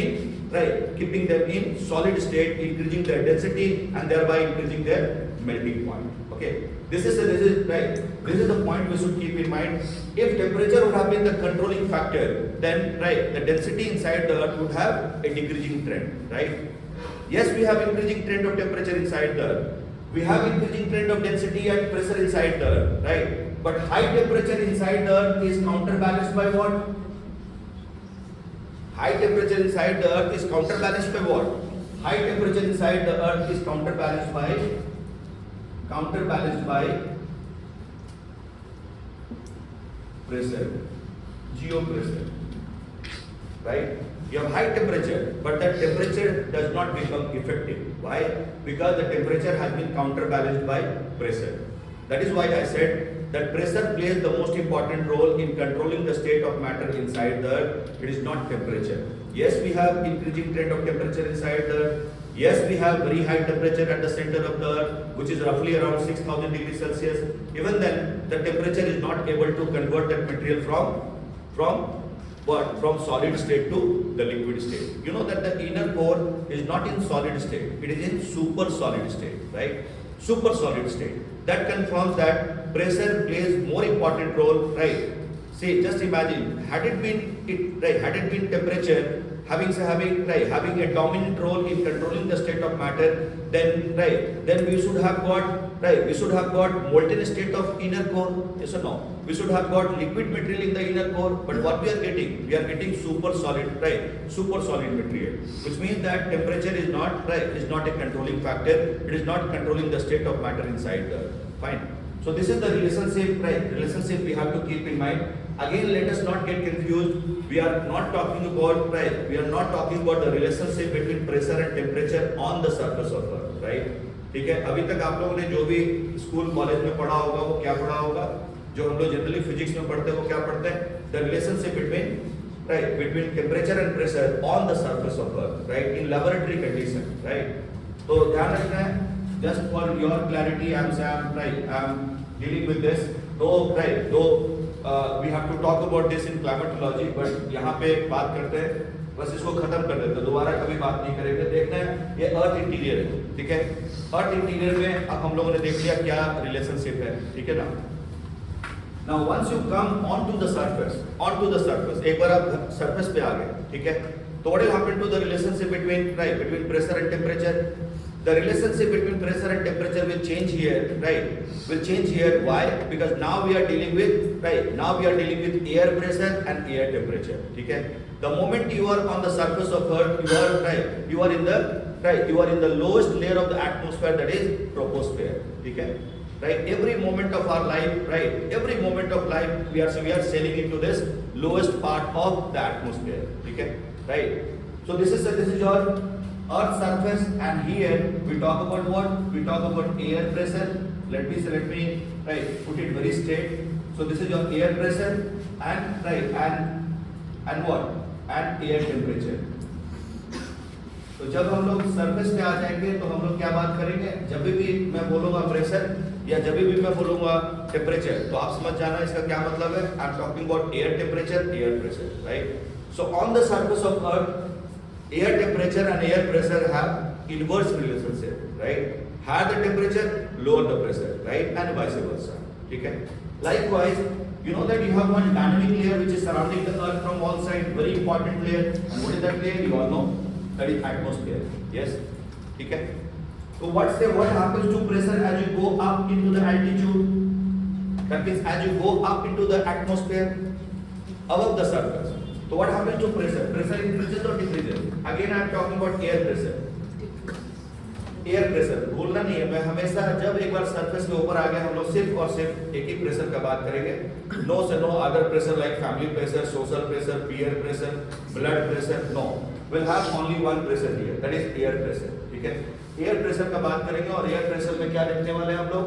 in solid state, increasing their density and thereby increasing their melting point. Okay, this is the point we should keep in mind. If temperature would have been the controlling factor, then the density inside the earth would have a decreasing trend, right? Yes, we have increasing trend of temperature inside the earth. We have increasing trend of density and pressure inside the earth, right? But high temperature inside the earth is counterbalanced by what? High temperature inside the earth is counterbalanced by what? High temperature inside the earth is counterbalanced by pressure, geopressure, right? You have high temperature, but that temperature does not become effective. Why? Because the temperature has been counterbalanced by pressure. That is why I said that pressure plays the most important role in controlling the state of matter inside the earth. It is not temperature. Yes, we have increasing trend of temperature inside the earth. Yes, we have very high temperature at the center of the earth, which is roughly around 6000 degrees Celsius. Even then, the temperature is not able to convert that material from what? From solid state to the liquid state. You know that the inner core is not in solid state, it is in super solid state, right? Super solid state. That confirms that pressure plays more important role, right? See, just imagine, had it been temperature having a dominant role in controlling the state of matter, then we should have got molten state of inner core, yes or no? We should have got liquid material in the inner core, but what we are getting super solid material, which means that temperature is not a controlling factor. It is not controlling the state of matter inside the fine. So this is the relationship we have to keep in mind. Again, let us not get confused. We are not talking about the relationship between pressure and temperature on the surface of Earth, right? ठीक है, अभी तक आप लोगों ने जो भी school college में पढ़ा होगा वो क्या पढ़ा होगा, जो हम लोग जनरली फिजिक्स में पढ़ते हैं वो क्या पढ़ते हैं, the relationship between temperature and pressure on the surface of Earth, right, in laboratory condition, right? तो ध्यान रखना है, just for your clarity, I'm dealing with this. Though we have to talk about this in climatology, but यहाँ पे बात करते हैं, बस इसको खत्म कर देते हैं, दोबारा कभी बात नहीं करेंगे. देखना है ये अर्थ इंटीरियर है, ठीक है? अर्थ इंटीरियर में अब हम लोगों ने देख लिया क्या रिलेशनशिप है, ठीक है ना? Now once you come onto the surface, एक बार आप सरफेस पे आ गए, ठीक है? तो what will happen to the relationship between pressure and temperature? The relationship between pressure and temperature will change here, right? Will change here. Why? Because now we are dealing with air pressure and air temperature. Okay? The moment you are on the surface of Earth, you are in the lowest layer of the atmosphere, that is troposphere. Okay? Right? Every moment of our life, we are sailing into this lowest part of the atmosphere. Okay? Right? So this is your Earth surface, and here we talk about what? We talk about air pressure. Let me put it very straight. So this is your air pressure and what? And air temperature. तो जब हम लोग surface पे आ जाएंगे तो हम लोग क्या बात करेंगे? जब भी मैं बोलूँगा प्रेशर या जब भी मैं बोलूँगा टेम्परेचर, तो आप समझ जाना इसका क्या मतलब है. I am talking about air temperature, air pressure, right? So on the surface of earth, air temperature and air pressure have inverse relationship, right? Higher the temperature, lower the pressure, right? And vice versa. Okay? Likewise, you know that you have one dynamic layer which is surrounding the earth from all sides, very important layer. And what is that layer? You all know, that is atmosphere. Yes? Okay? So what happens to pressure as you go up into the altitude? That means as you go up into the atmosphere, above the surface. So what happens to pressure? Pressure increases or decreases? Again I am talking about air pressure. Air pressure भूलना नहीं है. मैं हमेशा जब एक बार surface के ऊपर आ गए हम लोग सिर्फ और सिर्फ एक ही प्रेशर का बात करेंगे. No other pressure like family pressure, social pressure, peer pressure, blood pressure. No, will have only one pressure here, that is air pressure. ठीक है, एयर प्रेशर का बात करेंगे. और एयर प्रेशर में क्या देखने वाले हैं हम लोग?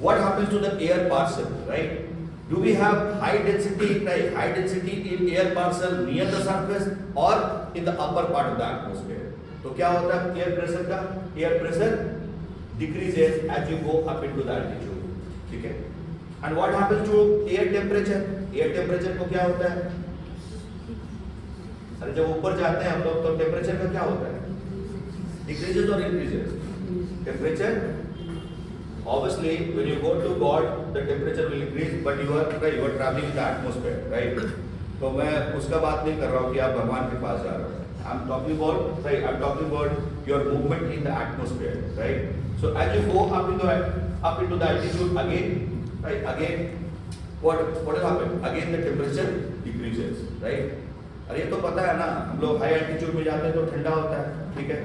What happens to the air parcel, right? Do we have high density in air parcel near the surface or in the upper part of the atmosphere? तो क्या होता है एयर प्रेशर का? Air pressure decreases as you go up into the altitude. ठीक है? And what happens to air temperature? Air temperature को क्या होता है? अरे जब ऊपर जाते हैं हम लोग तो टेम्परेचर का क्या होता है? Decreases or increases? Temperature. Obviously, when you go to God, the temperature will increase, but you are traveling in the atmosphere, right? तो मैं उसका बात नहीं कर रहा हूँ कि आप भगवान के पास जा रहे हो. I'm talking about your movement in the atmosphere, right? So as you go up into the altitude again, what will happen? Again the temperature decreases, right? अरे ये तो पता है ना, हम लोग हाई एल्टीट्यूड में जाते हैं तो ठंडा होता है, ठीक है?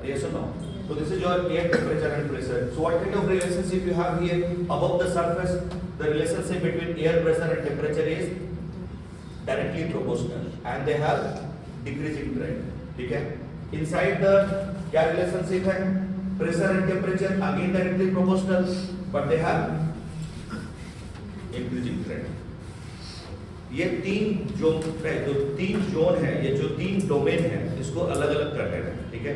Yes or no? So this is your air temperature and pressure. So what kind of relationship you have here above the surface? The relationship between air pressure and temperature is directly proportional, and they have decreasing trend. ठीक है? Inside the क्या relationship है? Pressure and temperature again directly proportional, but they have increasing trend. ये तीन zone है, ये जो तीन डोमेन है, इसको अलग अलग कर लेना है. ठीक है?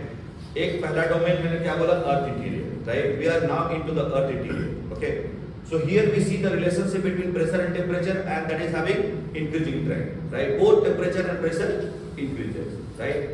एक पहला डोमेन मैंने क्या बोला, earth interior, right? We are now into the earth interior, okay? So here we see the relationship between pressure and temperature, and that is having increasing trend, right? Both temperature and pressure increases, right?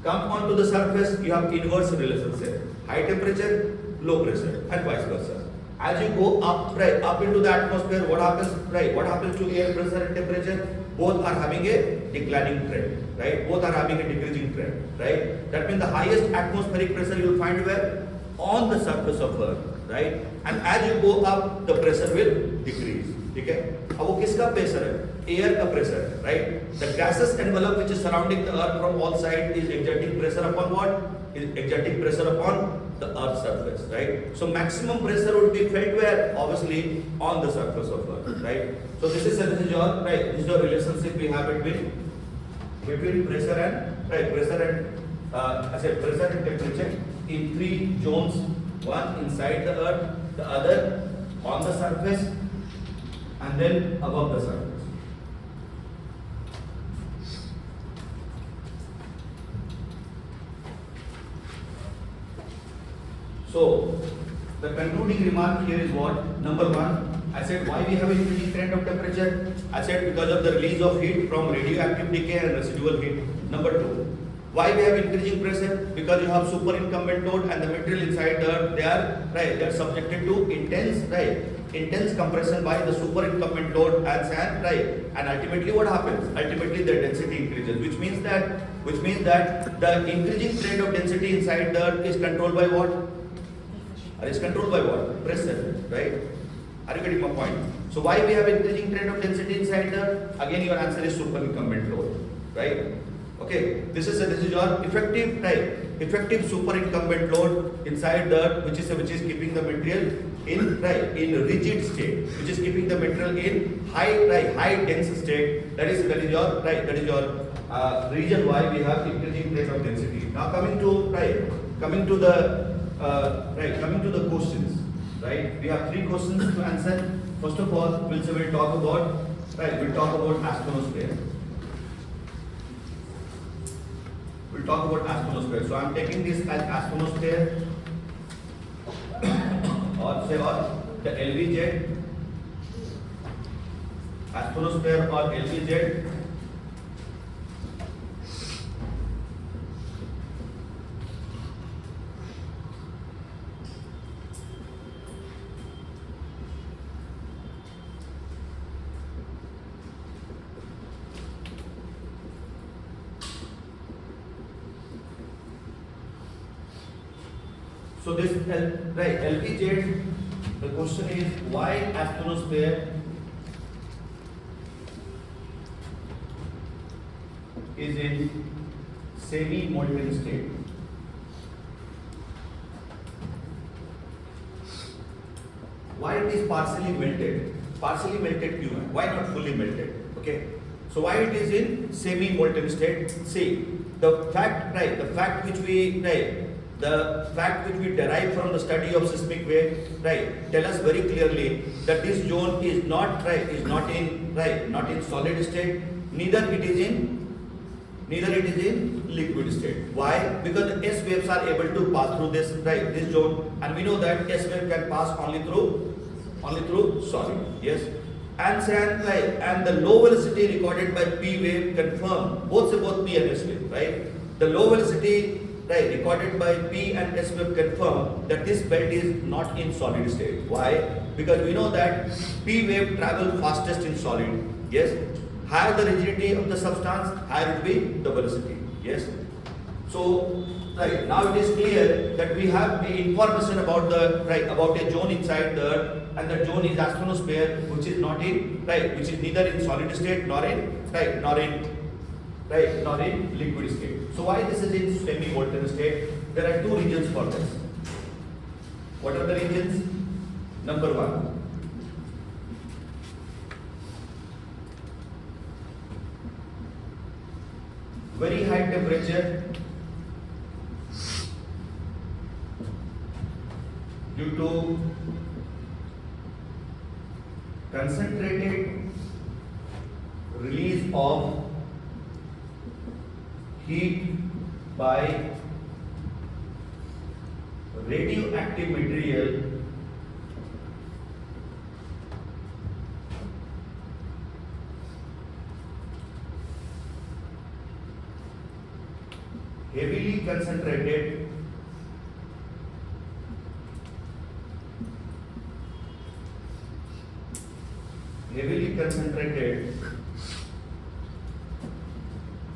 Come on to the surface, you have inverse relationship, high temperature, low pressure, and vice versa. As you go up, right, up into the atmosphere, what happens, right? What happens to air pressure and temperature? Both are having a declining trend, right? Both are having a decreasing trend, right? That means the highest atmospheric pressure you will find where? On the surface of Earth, right? And as you go up, the pressure will decrease. ठीक है? अब वो किसका pressure है? Air का pressure है, right? The gaseous envelope which is surrounding the Earth from all sides is exerting pressure upon what? Is exerting pressure upon the Earth's surface, right? So maximum pressure would be felt where? Obviously on the surface of Earth, right? So this is your right. This is your relationship we have between pressure and right, pressure and I said pressure and temperature in three zones. One inside the Earth, the other on the surface, and then above the surface. So the concluding remark here is what? Number one, I said why we have increasing trend of temperature. I said because of the release of heat from radioactive decay and residual heat. Number two, why we have increasing pressure? Because you have superincumbent load and the material inside the Earth, they are subjected to intense compression by the superincumbent load and sand, right? And ultimately what happens? Ultimately the density increases, which means that the increasing trend of density inside the Earth is controlled by what? Or is controlled by what? Pressure, right? Are you getting my point? So why we have increasing trend of density inside the Earth? Again your answer is superincumbent load, right? Okay, this is your effective superincumbent load inside the Earth, which is keeping the material in rigid state, which is keeping the material in high dense state. That is your reason why we have increasing rate of density. Now coming to the questions, right? We have three questions to answer. First of all, we'll talk about asthenosphere. We'll talk about asthenosphere. So I'm taking this as asthenosphere or the LVZ. Asthenosphere or LVZ. So this LVZ, the question is why asthenosphere is in semi-molten state. Why it is partially melted? Partially melted क्यों? Why not fully melted? Okay. So why it is in semi-molten state? See, the fact which we derive from the study of seismic wave, tell us very clearly that this zone is not in solid state, neither it is in liquid state. Why? Because the S waves are able to pass through this zone, and we know that S wave can pass only through solid. Yes. And the low velocity recorded by P wave confirm both P and S wave, right? The low velocity recorded by P and S wave confirm that this belt is not in solid state. Why? Because we know that P wave travel fastest in solid. Yes. Higher the rigidity of the substance, higher will be the velocity. Yes. So now it is clear that we have information about a zone inside the Earth, and that zone is asthenosphere, which is neither in solid state nor in liquid state. So why this is in semi-molten state? There are two reasons for this. What are the reasons? Number one, very high temperature due to concentrated release of heat by radioactive material heavily concentrated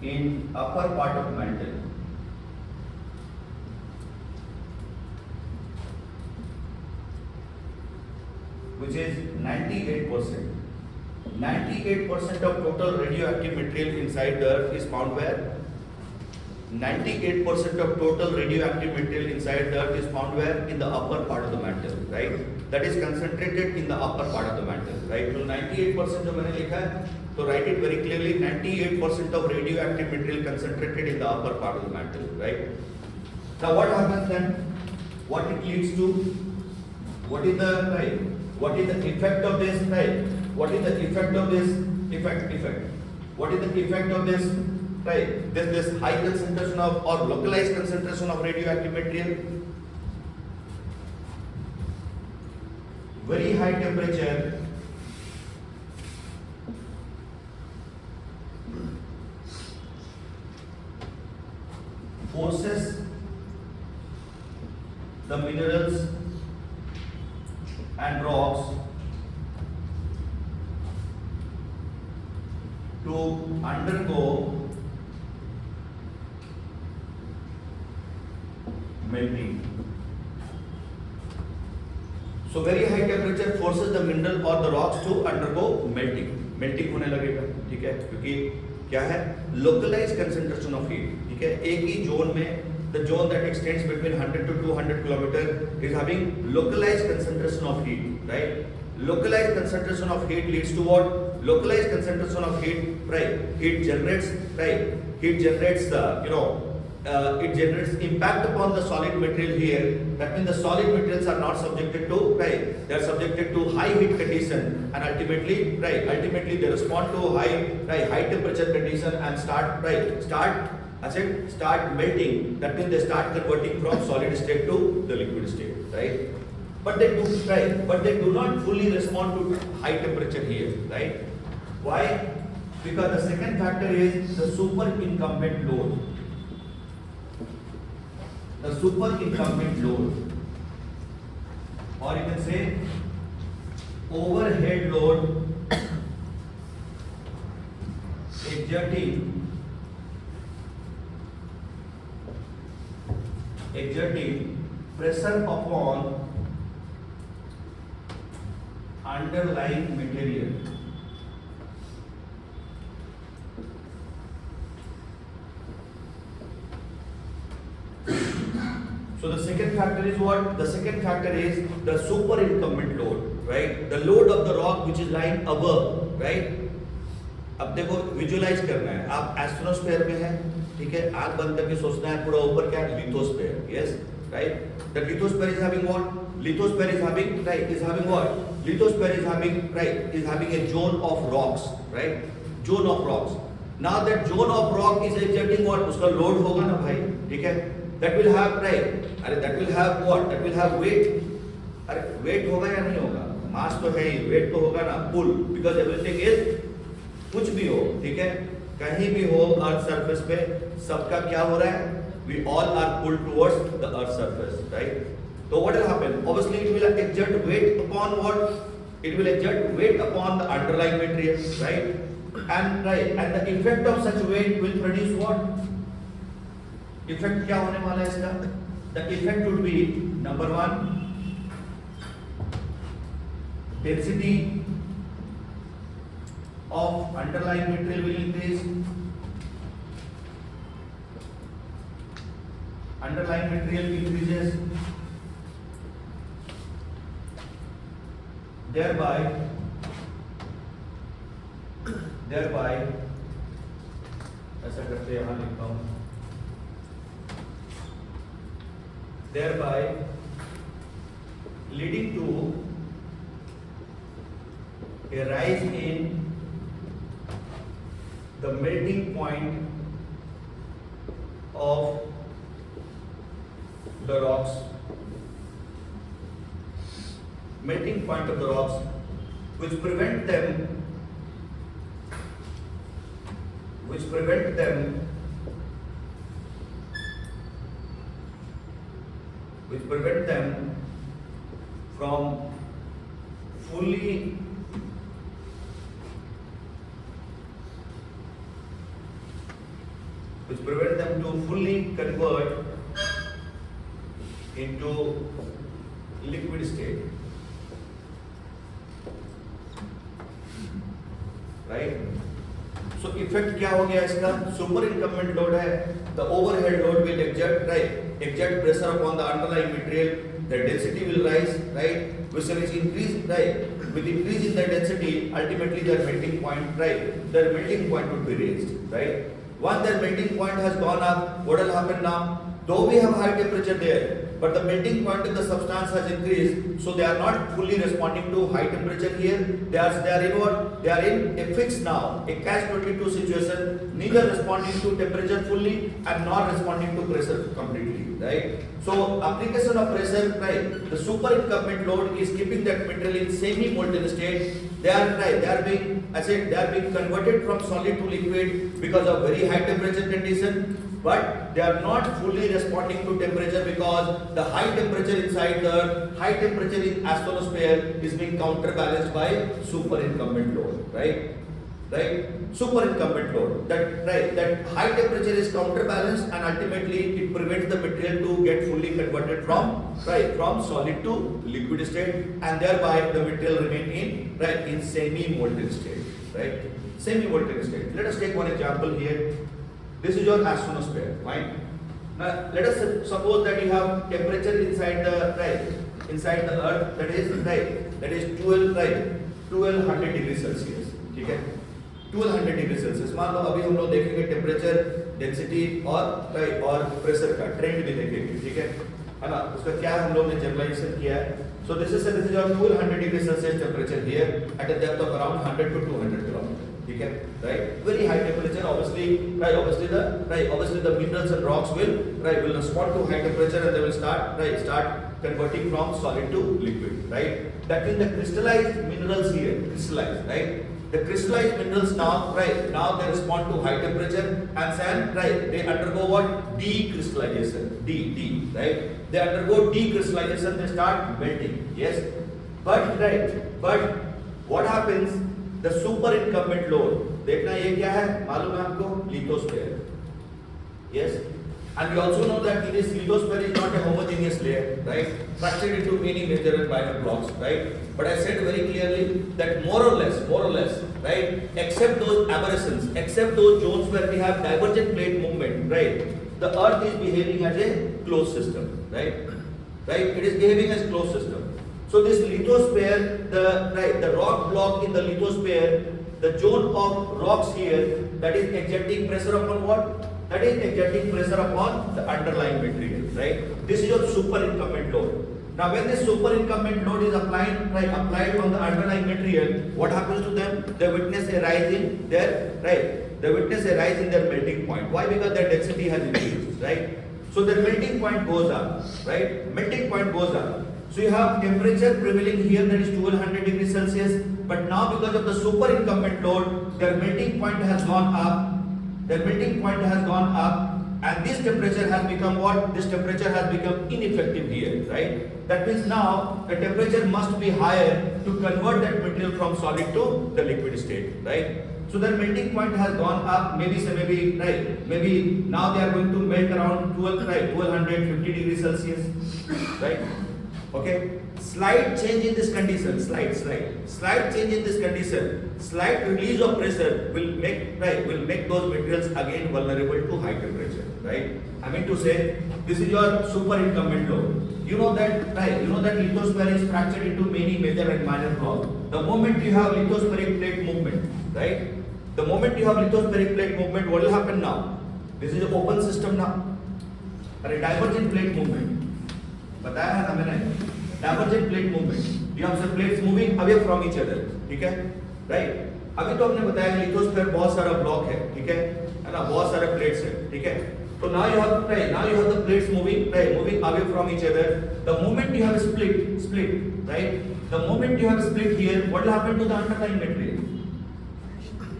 in upper part of mantle, which is 98%. 98% of total radioactive material inside the earth is found where? 98% of total radioactive material inside the earth is found where? In the upper part of the mantle, right? That is concentrated in the upper part of the mantle, right? So 98% जो मैंने लिखा है, तो write it very clearly. 98% of radioactive material concentrated in the upper part of the mantle, right? Now what happens then? What it leads to? What is the right? What is the effect of this? Right? What is the effect of this? Effect. What is the effect of this? Right? This high concentration of or localized concentration of radioactive material. Very high temperature. Forces the minerals and rocks to undergo melting. So very high temperature forces the mineral or the rocks to undergo melting. Melting होने लगेगा, ठीक है? क्योंकि क्या है? Localized concentration of heat, ठीक है? एक ही जोन में the zone that extends between 100 to 200 kilometer is having localized concentration of heat, right? Localized concentration of heat leads to what? Localized concentration of heat, right? Heat generates, right? Heat generates the, it generates impact upon the solid material here. That means the solid materials are not subjected to, right? They are subjected to high heat condition, and ultimately, right? Ultimately, they respond to high temperature condition and start melting. That means they start converting from solid state to the liquid state, right? But they do not fully respond to high temperature here, right? Why? Because the second factor is the superincumbent load. The superincumbent load, or you can say overhead load exerting pressure upon underlying material. So the second factor is what? The second factor is the superincumbent load, right? The load of the rock which is lying above, right? अब देखो visualise करना है, आप एस्ट्रोनोस्फेयर में हैं, ठीक है? आंख बंद करके सोचना है पूरा ऊपर क्या है? Lithosphere, yes, right? The lithosphere is having what? Lithosphere is having, right? Is having what? Lithosphere is having, right? Is having a zone of rocks, right? Zone of rocks. Now that zone of rock is exerting what? उसका load होगा ना भाई, ठीक है? That will have, right? अरे that will have what? That will have weight. अरे weight होगा या नहीं होगा? Mass तो है ही, weight तो होगा ना, pull, because everything is कुछ भी हो, ठीक है? कहीं भी हो अर्थ सरफेस पे सबका क्या हो रहा है? We all are pulled towards the earth surface, right? So what will happen? Obviously it will exert weight upon what? It will exert weight upon the underlying material, right? And the effect of such weight will produce what? Effect क्या होने वाला है इसका? The effect would be number one, density of underlying material will increase. Underlying material increases, thereby ऐसा करते यहाँ लिखता हूँ, thereby leading to a rise in the melting point of the rocks melting point of the rocks, which prevent them from fully convert into liquid state, right? So effect क्या हो गया इसका? Super incumbent load है, the overhead load will exert pressure upon the underlying material, the density will rise, right? Which is increase, right? With increase in the density, ultimately their melting point, right? Their melting point would be raised, right? Once their melting point has gone up, what will happen now? Though we have high temperature there, but the melting point of the substance has increased, so they are not fully responding to high temperature here. They are in what? They are in a fix now, a catch-22 situation, neither responding to temperature fully and nor responding to pressure completely, right? So application of pressure, right? The super incumbent load is keeping that material in semi-molten state. They are being converted from solid to liquid because of very high temperature condition. But they are not fully responding to temperature because the high temperature inside the high temperature in asthenosphere is being counterbalanced by super incumbent load, right? Super incumbent load. That high temperature is counterbalanced and ultimately it prevents the material to get fully converted from solid to liquid state, and thereby the material remain in semi-molten state, right? Semi-molten state. Let us take one example here. This is your asthenosphere, fine. Now let us suppose that you have temperature inside the earth that is 1200 degrees Celsius, ठीक है? 1200 degree Celsius. मान लो अभी हम लोग देखेंगे temperature, density और pressure का trend भी देखेंगे, ठीक है ना? उसका क्या हम लोग ने जनरलाइजेशन किया है. So this is your 1200 degree Celsius temperature here at a depth of around 100 to 200 kilometers. ठीक है, right? Very high temperature. Obviously the minerals and rocks will respond to high temperature and they will start converting from solid to liquid, right? That means the crystallized minerals here, right? The crystallized minerals now they respond to high temperature and then they undergo what? Decrystallization. Right? They undergo decrystallization, they start melting. Yes. But what happens? The super incumbent load. देखना ये क्या है? मालूम है आपको? Lithosphere. Yes. And we also know that this lithosphere is not a homogeneous layer, right? Fractured into many major and minor blocks, right? But I said very clearly that more or less, right? Except those aberrations, except those zones where we have divergent plate movement, right? The Earth is behaving as a closed system, right? It is behaving as closed system. So this lithosphere, the rock block in the lithosphere, the zone of rocks here, that is exerting pressure upon what? That is exerting pressure upon the underlying material, right? This is your super incumbent load. Now when this super incumbent load is applied on the underlying material, what happens to them? They witness a rise in their melting point. Why? Because their density has increased, right? So their melting point goes up, right? Melting point goes up. So you have temperature prevailing here, that is 1200 degrees Celsius, but now because of the super incumbent load, their melting point has gone up. And this temperature has become what? This temperature has become ineffective here, right? That means now the temperature must be higher to convert that material from solid to the liquid state, right? So their melting point has gone up. Maybe now they are going to melt around 1250 degrees Celsius, right? Okay. Slight change in this condition, slight change in this condition, slight release of pressure will make those materials again vulnerable to high temperature, right? I mean to say, this is your super incumbent load. You know that lithosphere is fractured into many major and minor blocks. The moment you have lithospheric plate movement, right? The moment you have lithospheric plate movement, what will happen now? This is an open system now. And a divergent plate movement. बताया है ना मैंने? Divergent plate movement. You have some plates moving away from each other. ठीक है? Right? अभी तो हमने बताया लिथोस्फीयर बहुत सारा ब्लॉक है, ठीक है ना? बहुत सारे प्लेट्स है, ठीक है? So now you have the plates moving away from each other. The moment you have split, right? The moment you have split here, what will happen to the underlying material?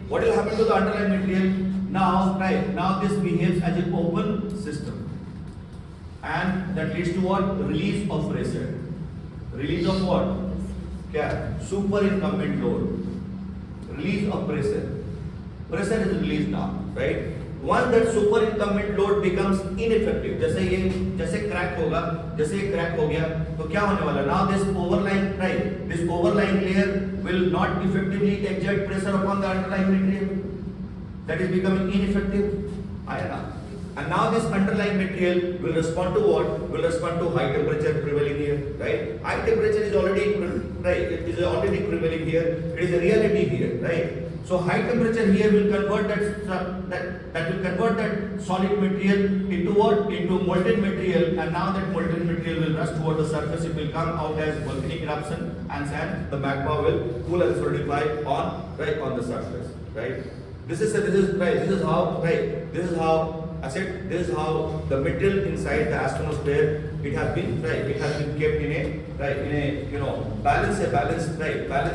What will happen to the underlying material? Now, right, now this behaves as an open system. And that leads to what? Release of pressure. Release of what? Yeah, superincumbent load. Release of pressure. Pressure is released now, right? Once that superincumbent load becomes ineffective, जैसे crack होगा, जैसे ये crack हो गया, तो क्या होने वाला? Now this overlying, right? This overlying layer will not effectively exert pressure upon the underlying material. That is becoming ineffective. And now this underlying material will respond to what? Will respond to high temperature prevailing here, right? High temperature is already, right? It is already prevailing here. It is a reality here, right? So high temperature here will convert that will convert that solid material into what? Into molten material, and now that molten material will rush toward the surface. It will come out as volcanic eruption, and the magma will cool and solidify on the surface, right? This is how I said this is how the material inside the astronosphere it has been kept in a balanced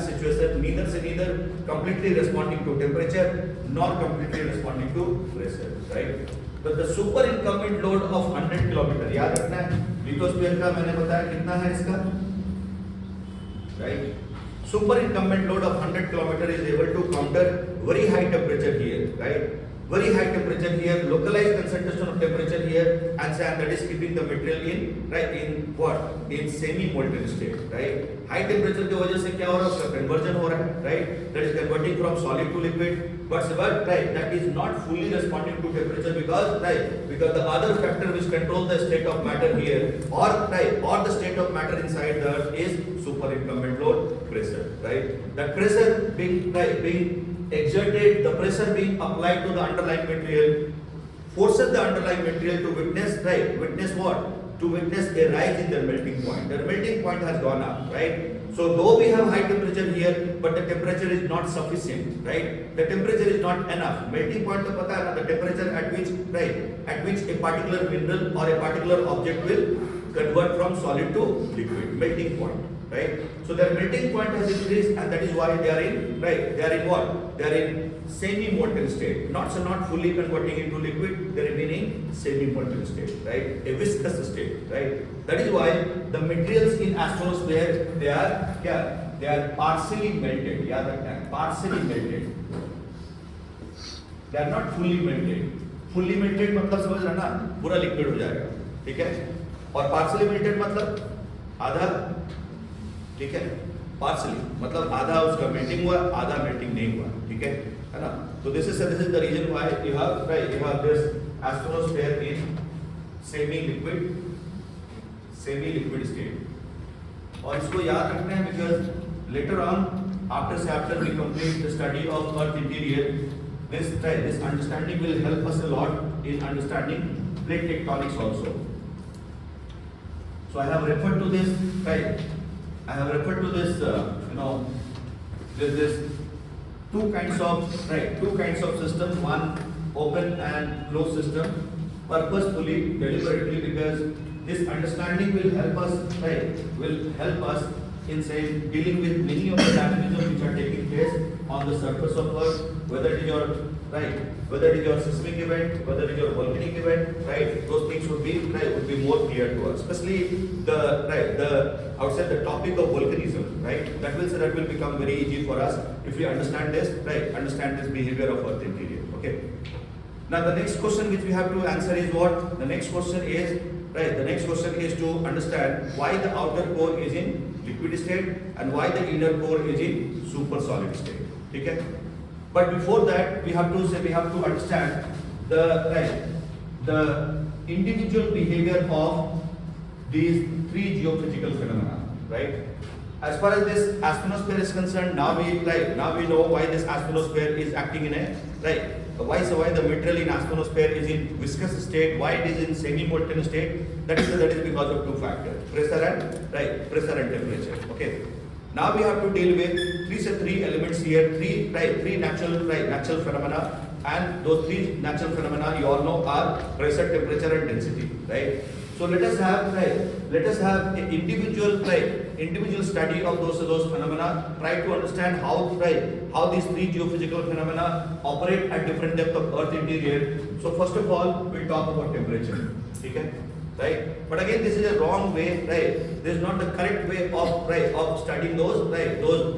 situation, neither completely responding to temperature nor completely responding to pressure, right? But the superincumbent load of 100 km, याद रखना है, lithosphere का मैंने बताया कितना है इसका, right? Superincumbent load of 100 km is able to counter very high temperature here, right? Very high temperature here, localized concentration of temperature here, and that is keeping the material in semi-molten state, right? High temperature की वजह से क्या हो रहा है? उसका conversion हो रहा है, right? That is converting from solid to liquid, but that is not fully responding to temperature because the other factor which controls the state of matter here or the state of matter inside the earth is superincumbent load pressure, right? That pressure being exerted, the pressure being applied to the underlying material forces the underlying material to witness what? To witness a rise in their melting point. Their melting point has gone up, right? So though we have high temperature here, but the temperature is not sufficient, right? The temperature is not enough. Melting point तो पता है ना, the temperature at which a particular mineral or a particular object will convert from solid to liquid, melting point, right? So their melting point has increased, and that is why they are in what? They are in semi-molten state, not fully converting into liquid. They remain in semi-molten state, right? A viscous state, right? That is why the materials in astronosphere they are partially melted. याद रखना है, partially melted. They are not fully melted. Fully melted मतलब समझ रहा ना, पूरा liquid हो जाएगा, ठीक है? और partially melted मतलब आधा, ठीक है? Partially मतलब आधा उसका melting हुआ, आधा melting नहीं हुआ, ठीक है ना? So this is the reason why you have this astronosphere in semi-liquid state. और इसको याद रखना है because later on after we complete the study of Earth interior, this understanding will help us a lot in understanding plate tectonics also. So I have referred to this, there's two kinds of systems, one open and closed system, purposefully, deliberately, because this understanding will help us in dealing with many of the dynamisms which are taking place on the surface of Earth, whether it is your seismic event, whether it is your volcanic event, right? Those things would be more clear to us. Especially the topic of volcanism, right? That will become very easy for us if we understand this behavior of Earth interior. Okay. Now the next question which we have to answer is what? The next question is to understand why the outer core is in liquid state and why the inner core is in super solid state. Okay? But before that, we have to understand the individual behavior of these three geophysical phenomena, right? As far as this astronosphere is concerned, now we know why this astronosphere is acting in a why the material in astronosphere is in viscous state, why it is in semi-molten state. That is because of two factors: pressure and temperature. Okay. Now we have to deal with three elements here, three natural phenomena, and those three natural phenomena you all know are pressure, temperature, and density, right? So let us have an individual study of those phenomena. Try to understand how these three geophysical phenomena operate at different depth of Earth interior. So first of all, we'll talk about temperature. Okay? Right? But again, this is a wrong way, right? This is not the correct way of studying those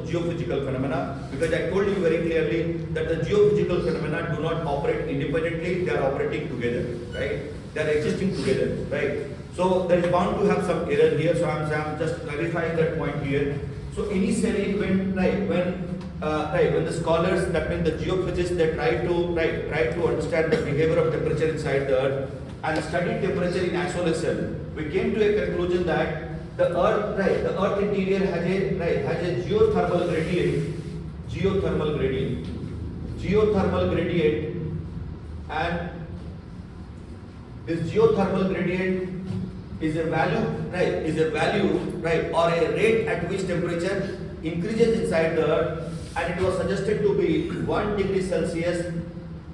geophysical phenomena, because I told you very clearly that the geophysical phenomena do not operate independently; they are operating together, right? They are existing together, right? So there is bound to have some error here. So I'm just clarifying that point here. So initially, when the scholars, that means the geophysicists, they try to understand the behavior of temperature inside the Earth and study temperature in isolation, we came to a conclusion that the Earth interior has a geothermal gradient, and this geothermal gradient is a value, or a rate at which temperature increases inside the Earth, and it was suggested to be 1 degree Celsius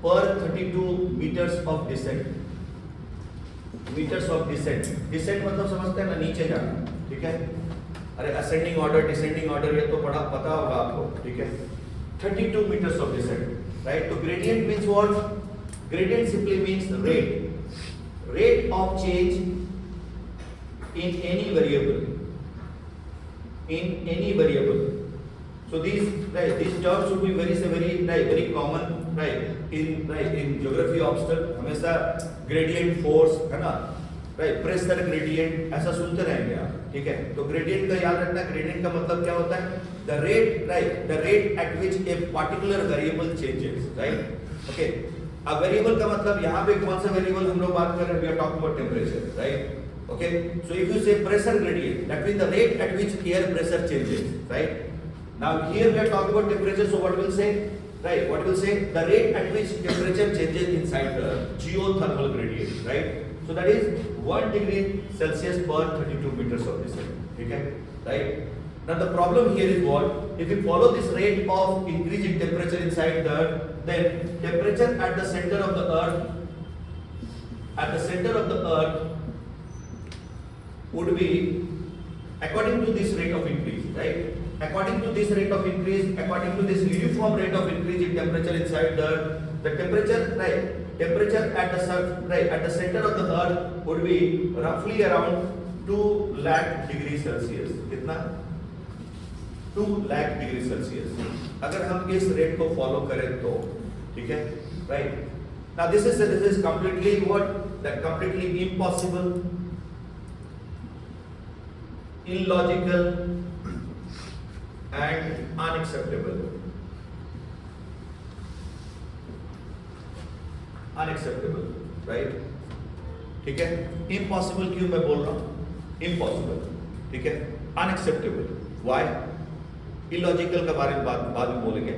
per 32 meters of descent. Decent मतलब समझते हैं ना, नीचे जाना, ठीक है? अरे ascending order descending order ये तो बड़ा पता होगा आपको, ठीक है? 32 meters of descent, right? तो gradient means what? Gradient simply means rate of change in any variable. So these terms should be very common, in geography obstacle. हमेशा gradient force है ना, pressure gradient ऐसा सुनते रहेंगे आप, ठीक है? तो gradient का याद रखना, gradient का मतलब क्या होता है? The rate at which a particular variable changes, right? Okay. अब variable का मतलब यहाँ पे कौन सा variable हम लोग बात कर रहे हैं? We are talking about temperature, right? Okay. So if you say pressure gradient, that means the rate at which air pressure changes, right? Now here we are talking about temperature, so what we'll say? Right, what we'll say? The rate at which temperature changes inside the geothermal gradient, right? So that is 1 degree Celsius per 32 meters of descent, okay? Right? Now the problem here is what? If we follow this rate of increase in temperature inside the Earth, then temperature at the center of the Earth, would be according to this rate of increase, right? According to this uniform rate of increase in temperature inside the Earth, the temperature at the center of the Earth would be roughly around 2 lakh degrees Celsius. कितना? 2 lakh degrees Celsius. अगर हम इस rate को follow करें तो, ठीक है? Right? Now this is completely completely impossible, illogical, and unacceptable. Right? ठीक है? Impossible क्यों मैं बोल रहा हूँ? Impossible, ठीक है? Unacceptable. Why? Illogical का बारे में बाद में बोलेंगे.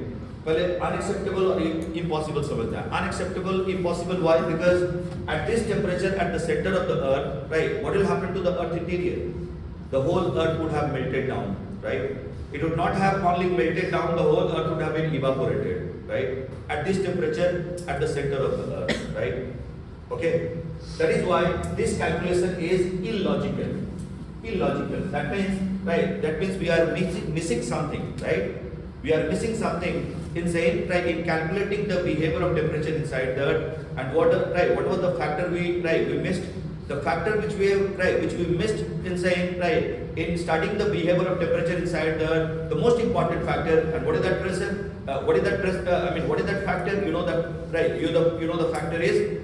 पहले unacceptable और impossible समझना है. Unacceptable, impossible. Why? Because at this temperature, at the center of the Earth, right? What will happen to the Earth interior? The whole Earth would have melted down, right? It would not have only melted down, the whole Earth would have been evaporated, right? At this temperature, at the center of the Earth, right? Okay. That is why this calculation is illogical. That means we are missing something, right? We are missing something in saying, in calculating the behavior of temperature inside the Earth, and what was the factor we missed? The factor which we missed in saying, in studying the behavior of temperature inside the Earth, the most important factor, and what is that pressure? What is that factor? You know that, you know the factor is?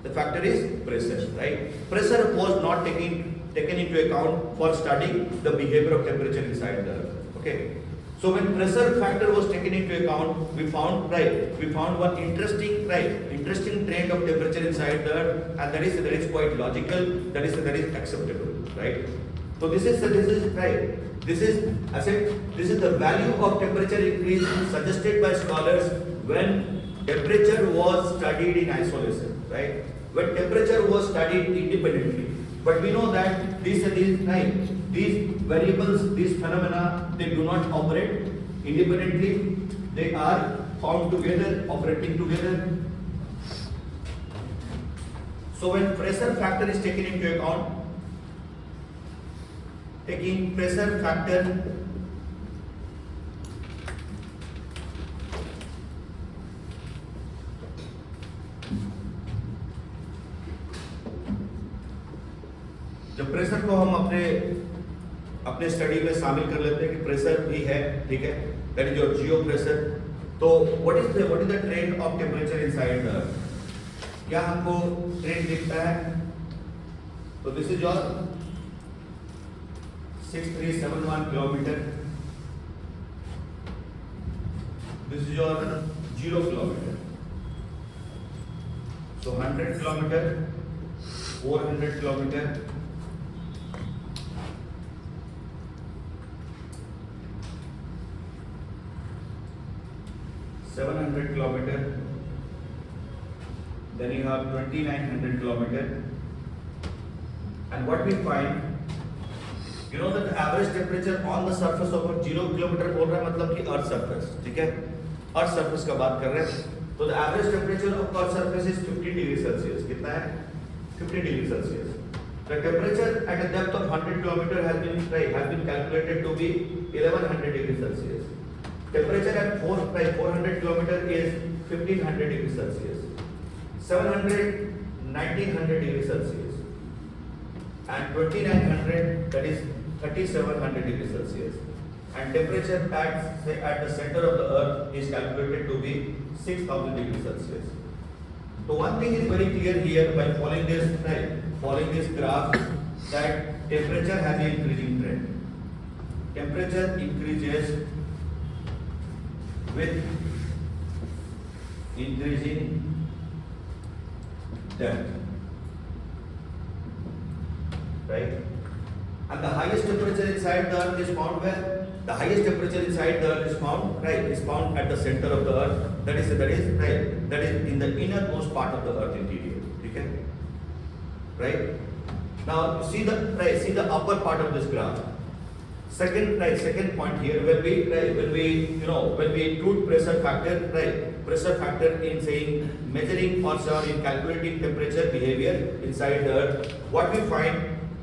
The factor is pressure, right? Pressure was not taken into account for studying the behavior of temperature inside the Earth. Okay. So when pressure factor was taken into account, we found one interesting trend of temperature inside the Earth, and that is quite logical. That is acceptable, right? So this is the value of temperature increase suggested by scholars when temperature was studied in isolation, right? When temperature was studied independently. But we know that these variables, these phenomena, they do not operate independently. They are found together, operating together. So when pressure factor is taken into account, taking pressure factor जब pressure को हम अपने study में शामिल कर लेते हैं कि प्रेशर भी है, ठीक है, that is your geo pressure. तो what is the trend of temperature inside the earth? क्या हमको ट्रेंड दिखता है? तो this is your 6371 kilometre. This is your 0 kilometre. So 100 kilometre, 400 kilometre, 700 kilometer, then you have 2900 kilometer, and what we find, you know that the average temperature on the surface of 0 kilometer बोल रहा है, मतलब कि earth surface, ठीक है, earth surface का बात कर रहे हैं. तो the average temperature of earth surface is 15 degree Celsius. कितना है? 15 degree Celsius. The temperature at a depth of 100 kilometer has been calculated to be 1100 degree Celsius. Temperature at 400 kilometer is 1500 degree Celsius. 700 1900 degree Celsius, and 2900, that is 3700 degree Celsius. And temperature at the center of the earth is calculated to be 6000 degree Celsius. So one thing is very clear here by following this graph, that temperature has an increasing trend. Temperature increases with increasing depth, right? And the highest temperature inside the earth is found where? The highest temperature inside the earth is found, right? Is found at the center of the earth. That is in the innermost part of the earth interior. Okay, right? Now you see the upper part of this graph. Second point here, when we include pressure factor in saying measuring or in calculating temperature behavior inside the earth, what we find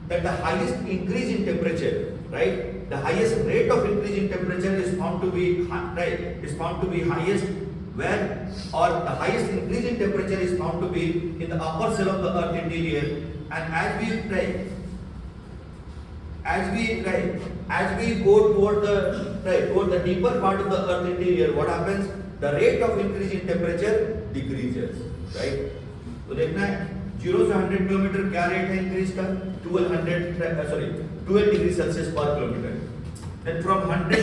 that the highest increase in temperature, the highest rate of increase in temperature is found to be highest where, or the highest increase in temperature is found to be in the upper cell of the earth interior. And as we go toward the deeper part of the earth interior, what happens? The rate of increase in temperature decreases, right? तो देखना है 0 से 100 kilometre क्या rate है increase का? 12 degree Celsius पर kilometre. Then from 100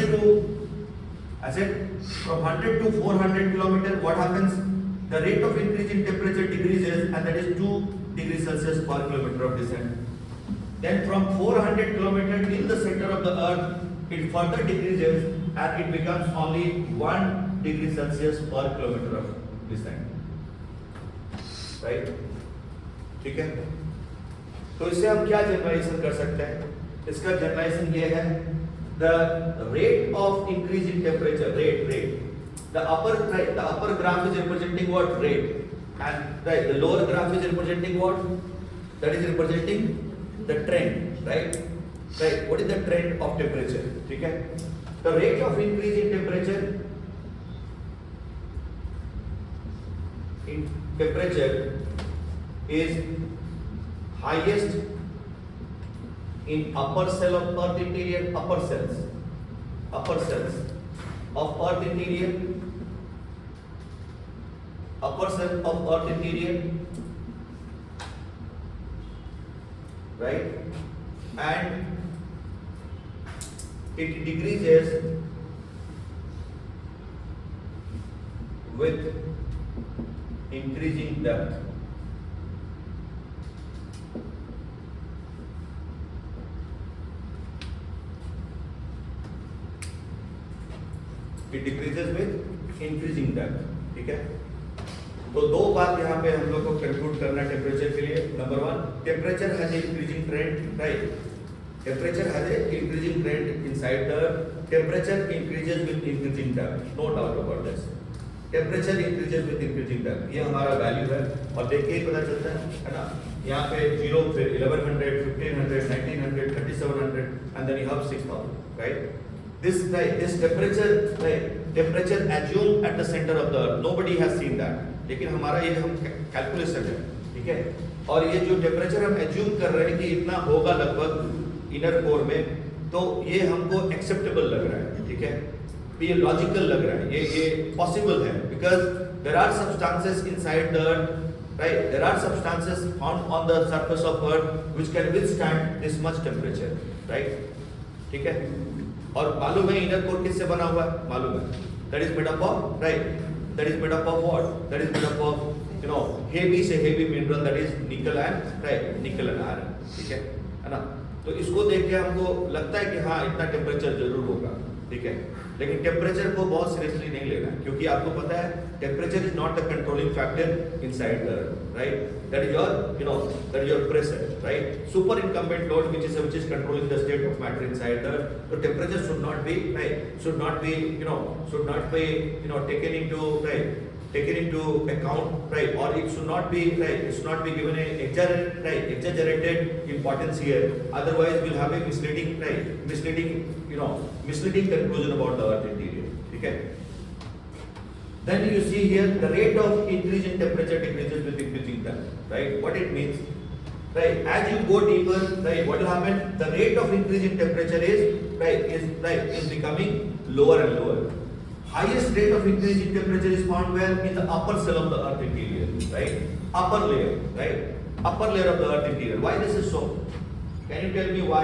to 400 kilometer, what happens? The rate of increase in temperature decreases, and that is 2 degrees Celsius per kilometer of descent. Then from 400 kilometer till the center of the earth, it further decreases and it becomes only 1 degree Celsius per kilometer of descent. Right? ठीक है? तो इससे हम क्या generalisation कर सकते हैं? इसका जनरलाइजेशन ये है, the rate of increase in temperature, rate. The upper graph is representing what? Rate. And the lower graph is representing what? That is representing the trend, right? What is the trend of temperature? ठीक है? The rate of increase in temperature is highest in upper cell of earth interior, upper cells of earth interior, upper cell of earth interior, right? And it decreases with increasing depth. It decreases with increasing depth. ठीक है? तो दो बात यहाँ पे हम लोग को कंक्लूड करना है टेम्परेचर के लिए. Number one, temperature has a increasing trend, right? Temperature has a increasing trend inside the earth. Temperature increases with increasing depth, no doubt about this. Temperature increases with increasing time, ये हमारा value है और देख के ही पता चलता है ना। यहाँ पे 0 फिर 1100, 1500, 1900, 3700 and then you have 6000, right? This temperature, right? Temperature assumed at the center of the earth. Nobody has seen that. लेकिन हमारा ये हम कैलकुलेशन है, ठीक है। और ये जो टेम्परेचर हम एज्यूम कर रहे हैं कि इतना होगा लगभग इनर कोर में, तो ये हमको एक्सेप्टेबल लग रहा है, ठीक है, ये लॉजिकल लग रहा है, ये पॉसिबल है, because there are substances inside the earth, right, there are substances on the surface of earth which can withstand this much temperature, right, ठीक है। और मालूम है इनर कोर किससे बना हुआ है, मालूम है, that is made up of, right, that is made up of what, that is made up of heavy से heavy mineral, that is nickel and, right, nickel and iron, ठीक है ना। तो इसको देख के हमको लगता है कि हाँ इतना टेम्परेचर जरूर होगा, ठीक है, लेकिन टेम्परेचर को बहुत सीरियसली नहीं लेना है, क्योंकि आपको पता है temperature is not the controlling factor inside the earth, right, that is your that is your pressure, right, super incumbent load which is controlling the state of matter inside the earth. So temperature should not be, right, should not be taken into account, right, or it should not be, right, it should not be given a exaggerated importance here, otherwise we'll have a misleading conclusion about the earth interior, okay. Then you see here the rate of increase in temperature decreases with increasing time, right, what it means, right, as you go deeper, right, what will happen, the rate of increase in temperature is becoming lower and lower. Highest rate of increase in temperature is found where, in the upper cell of the earth interior, right, upper layer, right, upper layer of the earth interior. Why this is so? Can you tell me why?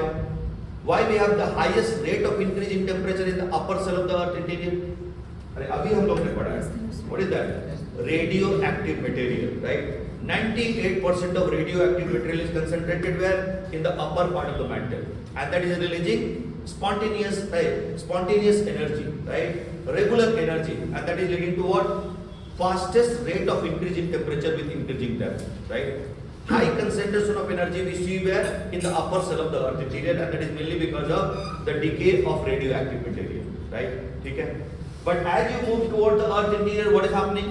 Why we have the highest rate of increase in temperature in the upper cell of the earth interior? अरे अभी हम लोग ने पढ़ा है, what is that? Radioactive material, right? 98% of radioactive material is concentrated where? In the upper part of the mantle, and that is releasing spontaneous energy, right? Regular energy, and that is leading to what? Fastest rate of increase in temperature with increasing depth, right? High concentration of energy we see where? In the upper cell of the earth interior, and that is mainly because of the decay of radioactive material, right? Okay? But as you move toward the earth interior, what is happening?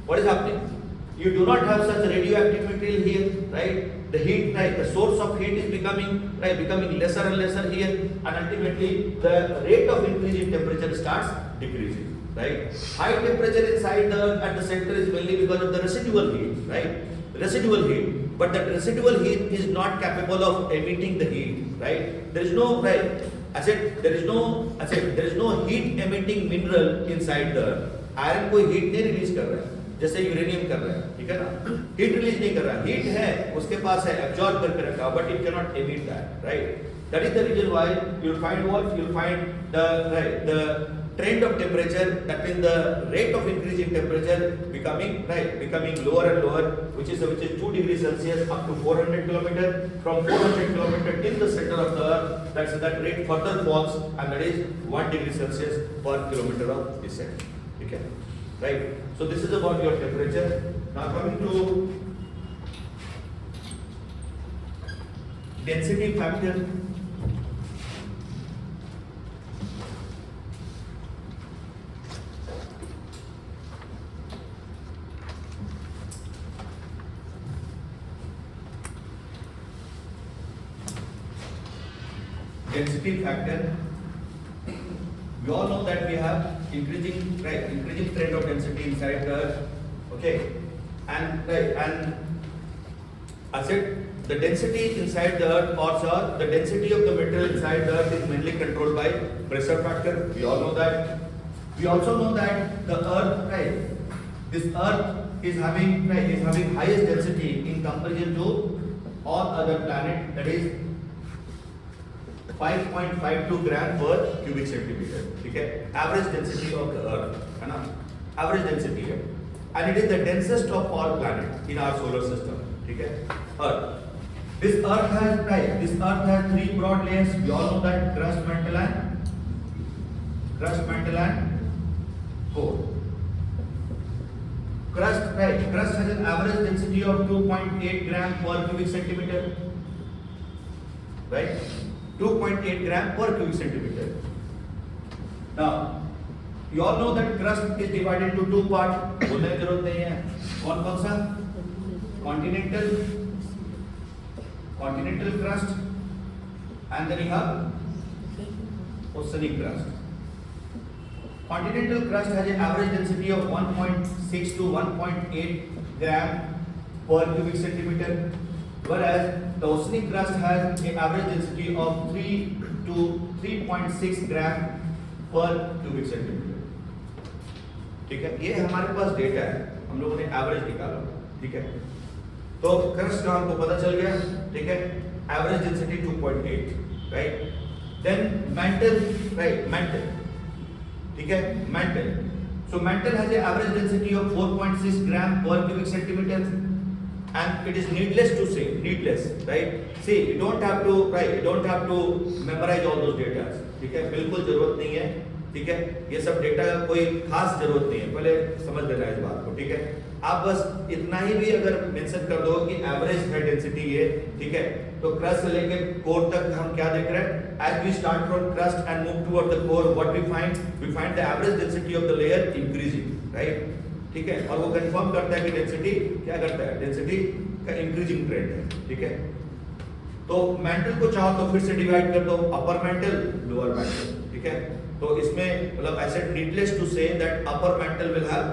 What is happening? You do not have such radioactive material here, right? The heat, right, the source of heat is becoming lesser and lesser here, and ultimately the rate of increase in temperature starts decreasing, right? High temperature inside the earth at the center is mainly because of the residual heat, right? Residual heat, but that residual heat is not capable of emitting the heat, right? There is no, right, there is no heat emitting mineral inside the earth. Iron कोई heat नहीं release कर रहा है, जैसे uranium कर रहा है, ठीक है ना, हीट रिलीज नहीं कर रहा, हीट है उसके पास है, एब्जॉर्ब करके रखा, but it can not emit that, right, that is the reason why you will find what, you will find the trend of temperature, that means the rate of increase in temperature becoming lower and lower, which is 2 degrees Celsius up to 400 km, from 400 km till the center of the earth, that rate further falls, and that is 1 degree Celsius per kilometer of descent, okay, right. So this is about your temperature. Now coming to density factor. Density factor. We all know that we have increasing trend of density inside the earth, okay, and I said the density inside the earth, or the density of the material inside the earth is mainly controlled by pressure factor. We all know that. We also know that the earth, this earth is having highest density in comparison to all other planets, that is 5.52 gram per cubic centimeter, ठीक है, average density of the earth, है ना, average density है, and it is the densest of all planets in our solar system, ठीक है, earth. This earth has 3 broad layers. We all know that: crust, mantle and core. Crust has an average density of 2.8 gram per cubic centimeter, right? 2.8 gram per cubic centimeter. Now, You all know that crust is divided into two parts. बोलने की जरूरत नहीं है. कौन कौन सा? Continental crust, and then you have oceanic crust. Continental crust has an average density of 1.6 to 1.8 gram per cubic centimeter, whereas the oceanic crust has an average density of 3 to 3.6 gram per cubic centimeter. ठीक है, ये हमारे पास data है, हम लोगों ने average निकाला. ठीक है, तो क्रस्ट का हमको पता चल गया. ठीक है, average density 2.8, right. Then mantle, right, mantle. ठीक है, mantle. So mantle has an average density of 4.6 gram per cubic centimeter, and it is needless to say, needless, right? See, you don't have to, right? You don't have to memorize all those data. ठीक है, बिल्कुल जरूरत नहीं है. ठीक है, ये सब डेटा का कोई खास जरूरत नहीं है, पहले समझ लेना इस बात को. ठीक है, आप बस इतना ही भी अगर मेंशन कर दो कि एवरेज है डेंसिटी ये. ठीक है, तो क्रस्ट से लेके कोर तक हम क्या देख रहे हैं? As we start from crust and move toward the core, what we find? We find the average density of the layer increasing, right? ठीक है, और वो कंफर्म करता है कि डेंसिटी क्या करता है? डेंसिटी का इंक्रीजिंग ट्रेंड है. ठीक है, तो मेंटल को चाहो तो फिर से डिवाइड कर दो, अपर मेंटल, लोअर मेंटल. ठीक है, तो इसमें मतलब I said needless to say that upper mantle will have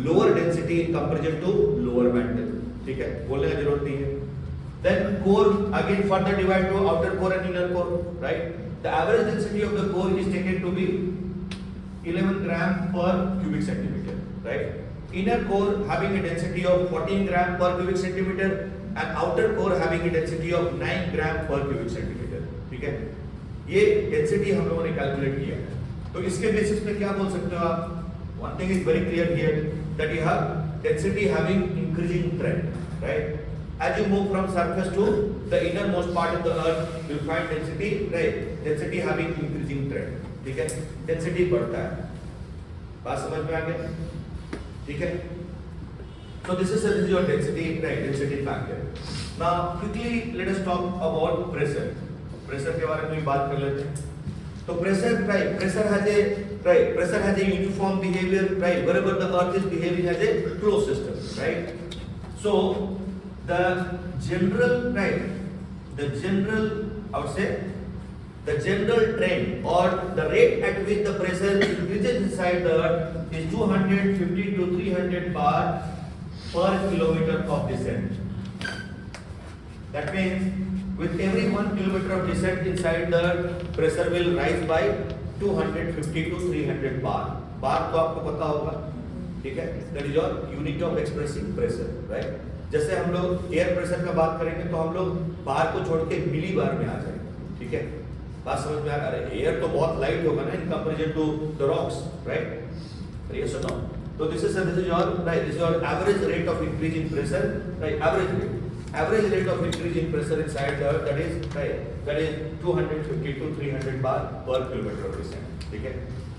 lower density in comparison to lower mantle. ठीक है, बोलने की जरूरत नहीं है. Then core again further divide to outer core and inner core, right? The average density of the core is taken to be 11 gram per cubic centimeter, right? Inner core having a density of 14 gram per cubic centimeter and outer core having a density of 9 gram per cubic centimeter. ठीक है, ये density हम लोगों ने calculate किया है. तो इसके बेसिस पे क्या बोल सकते हो आप? One thing is very clear here that you have density having increasing trend, right? As you move from surface to the innermost part of the earth, you find density, right? Density having increasing trend. ठीक है, density बढ़ता है. बात समझ में आ गया? ठीक है. So this is your density, right? Density factor. Now quickly let us talk about pressure. Pressure के बारे में भी बात कर लेते हैं. So pressure, right? Pressure has a uniform behavior, right? Wherever the earth is behaving as a closed system, right? So the general, right? The general, I would say, the general trend or the rate at which the pressure increases inside the earth is 250 to 300 bar per kilometer of descent. That means with every 1 kilometer of descent inside the earth, pressure will rise by 250 to 300 bar. Bar तो आपको पता होगा. ठीक है, that is your unit of expressing pressure, right? जैसे हम लोग air pressure का बात करेंगे तो हम लोग बार को छोड़ के मिली बार में आ जाएंगे. ठीक है, बात समझ में आ रहा है? एयर तो बहुत लाइट होगा ना in comparison to the rocks, right? Yes or no? So this is your, right? This is your average rate of increase in pressure, right? Average rate of increase in pressure inside the earth, that is, right? That is 250 to 300 bar per kilometer of descent. ठीक है,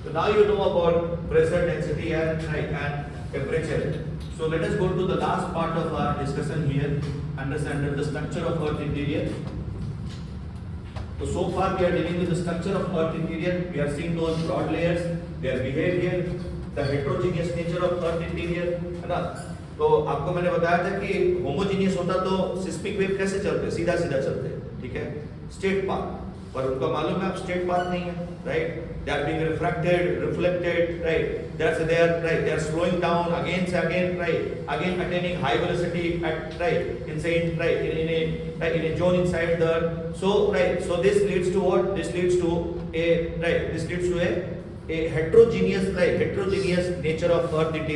so now you know about pressure, density, and right, and temperature. So let us go to the last part of our discussion here, understand the structure of earth interior. So far we are dealing with the structure of earth interior. We are seeing those broad layers, their behavior, the heterogeneous nature of earth interior, है ना? तो आपको मैंने बताया था कि homogeneous होता तो सिस्मिक वेव कैसे चलते? सीधा सीधा चलते. ठीक है, स्ट्रेट पाथ. पर उनका मालूम है अब स्ट्रेट पाथ नहीं है, right? They are being refracted, reflected, right? They are slowing down again, right? Again attaining high velocity at, right? In a zone inside the earth. So right, so this leads to what? This leads to a heterogeneous nature of earth interior.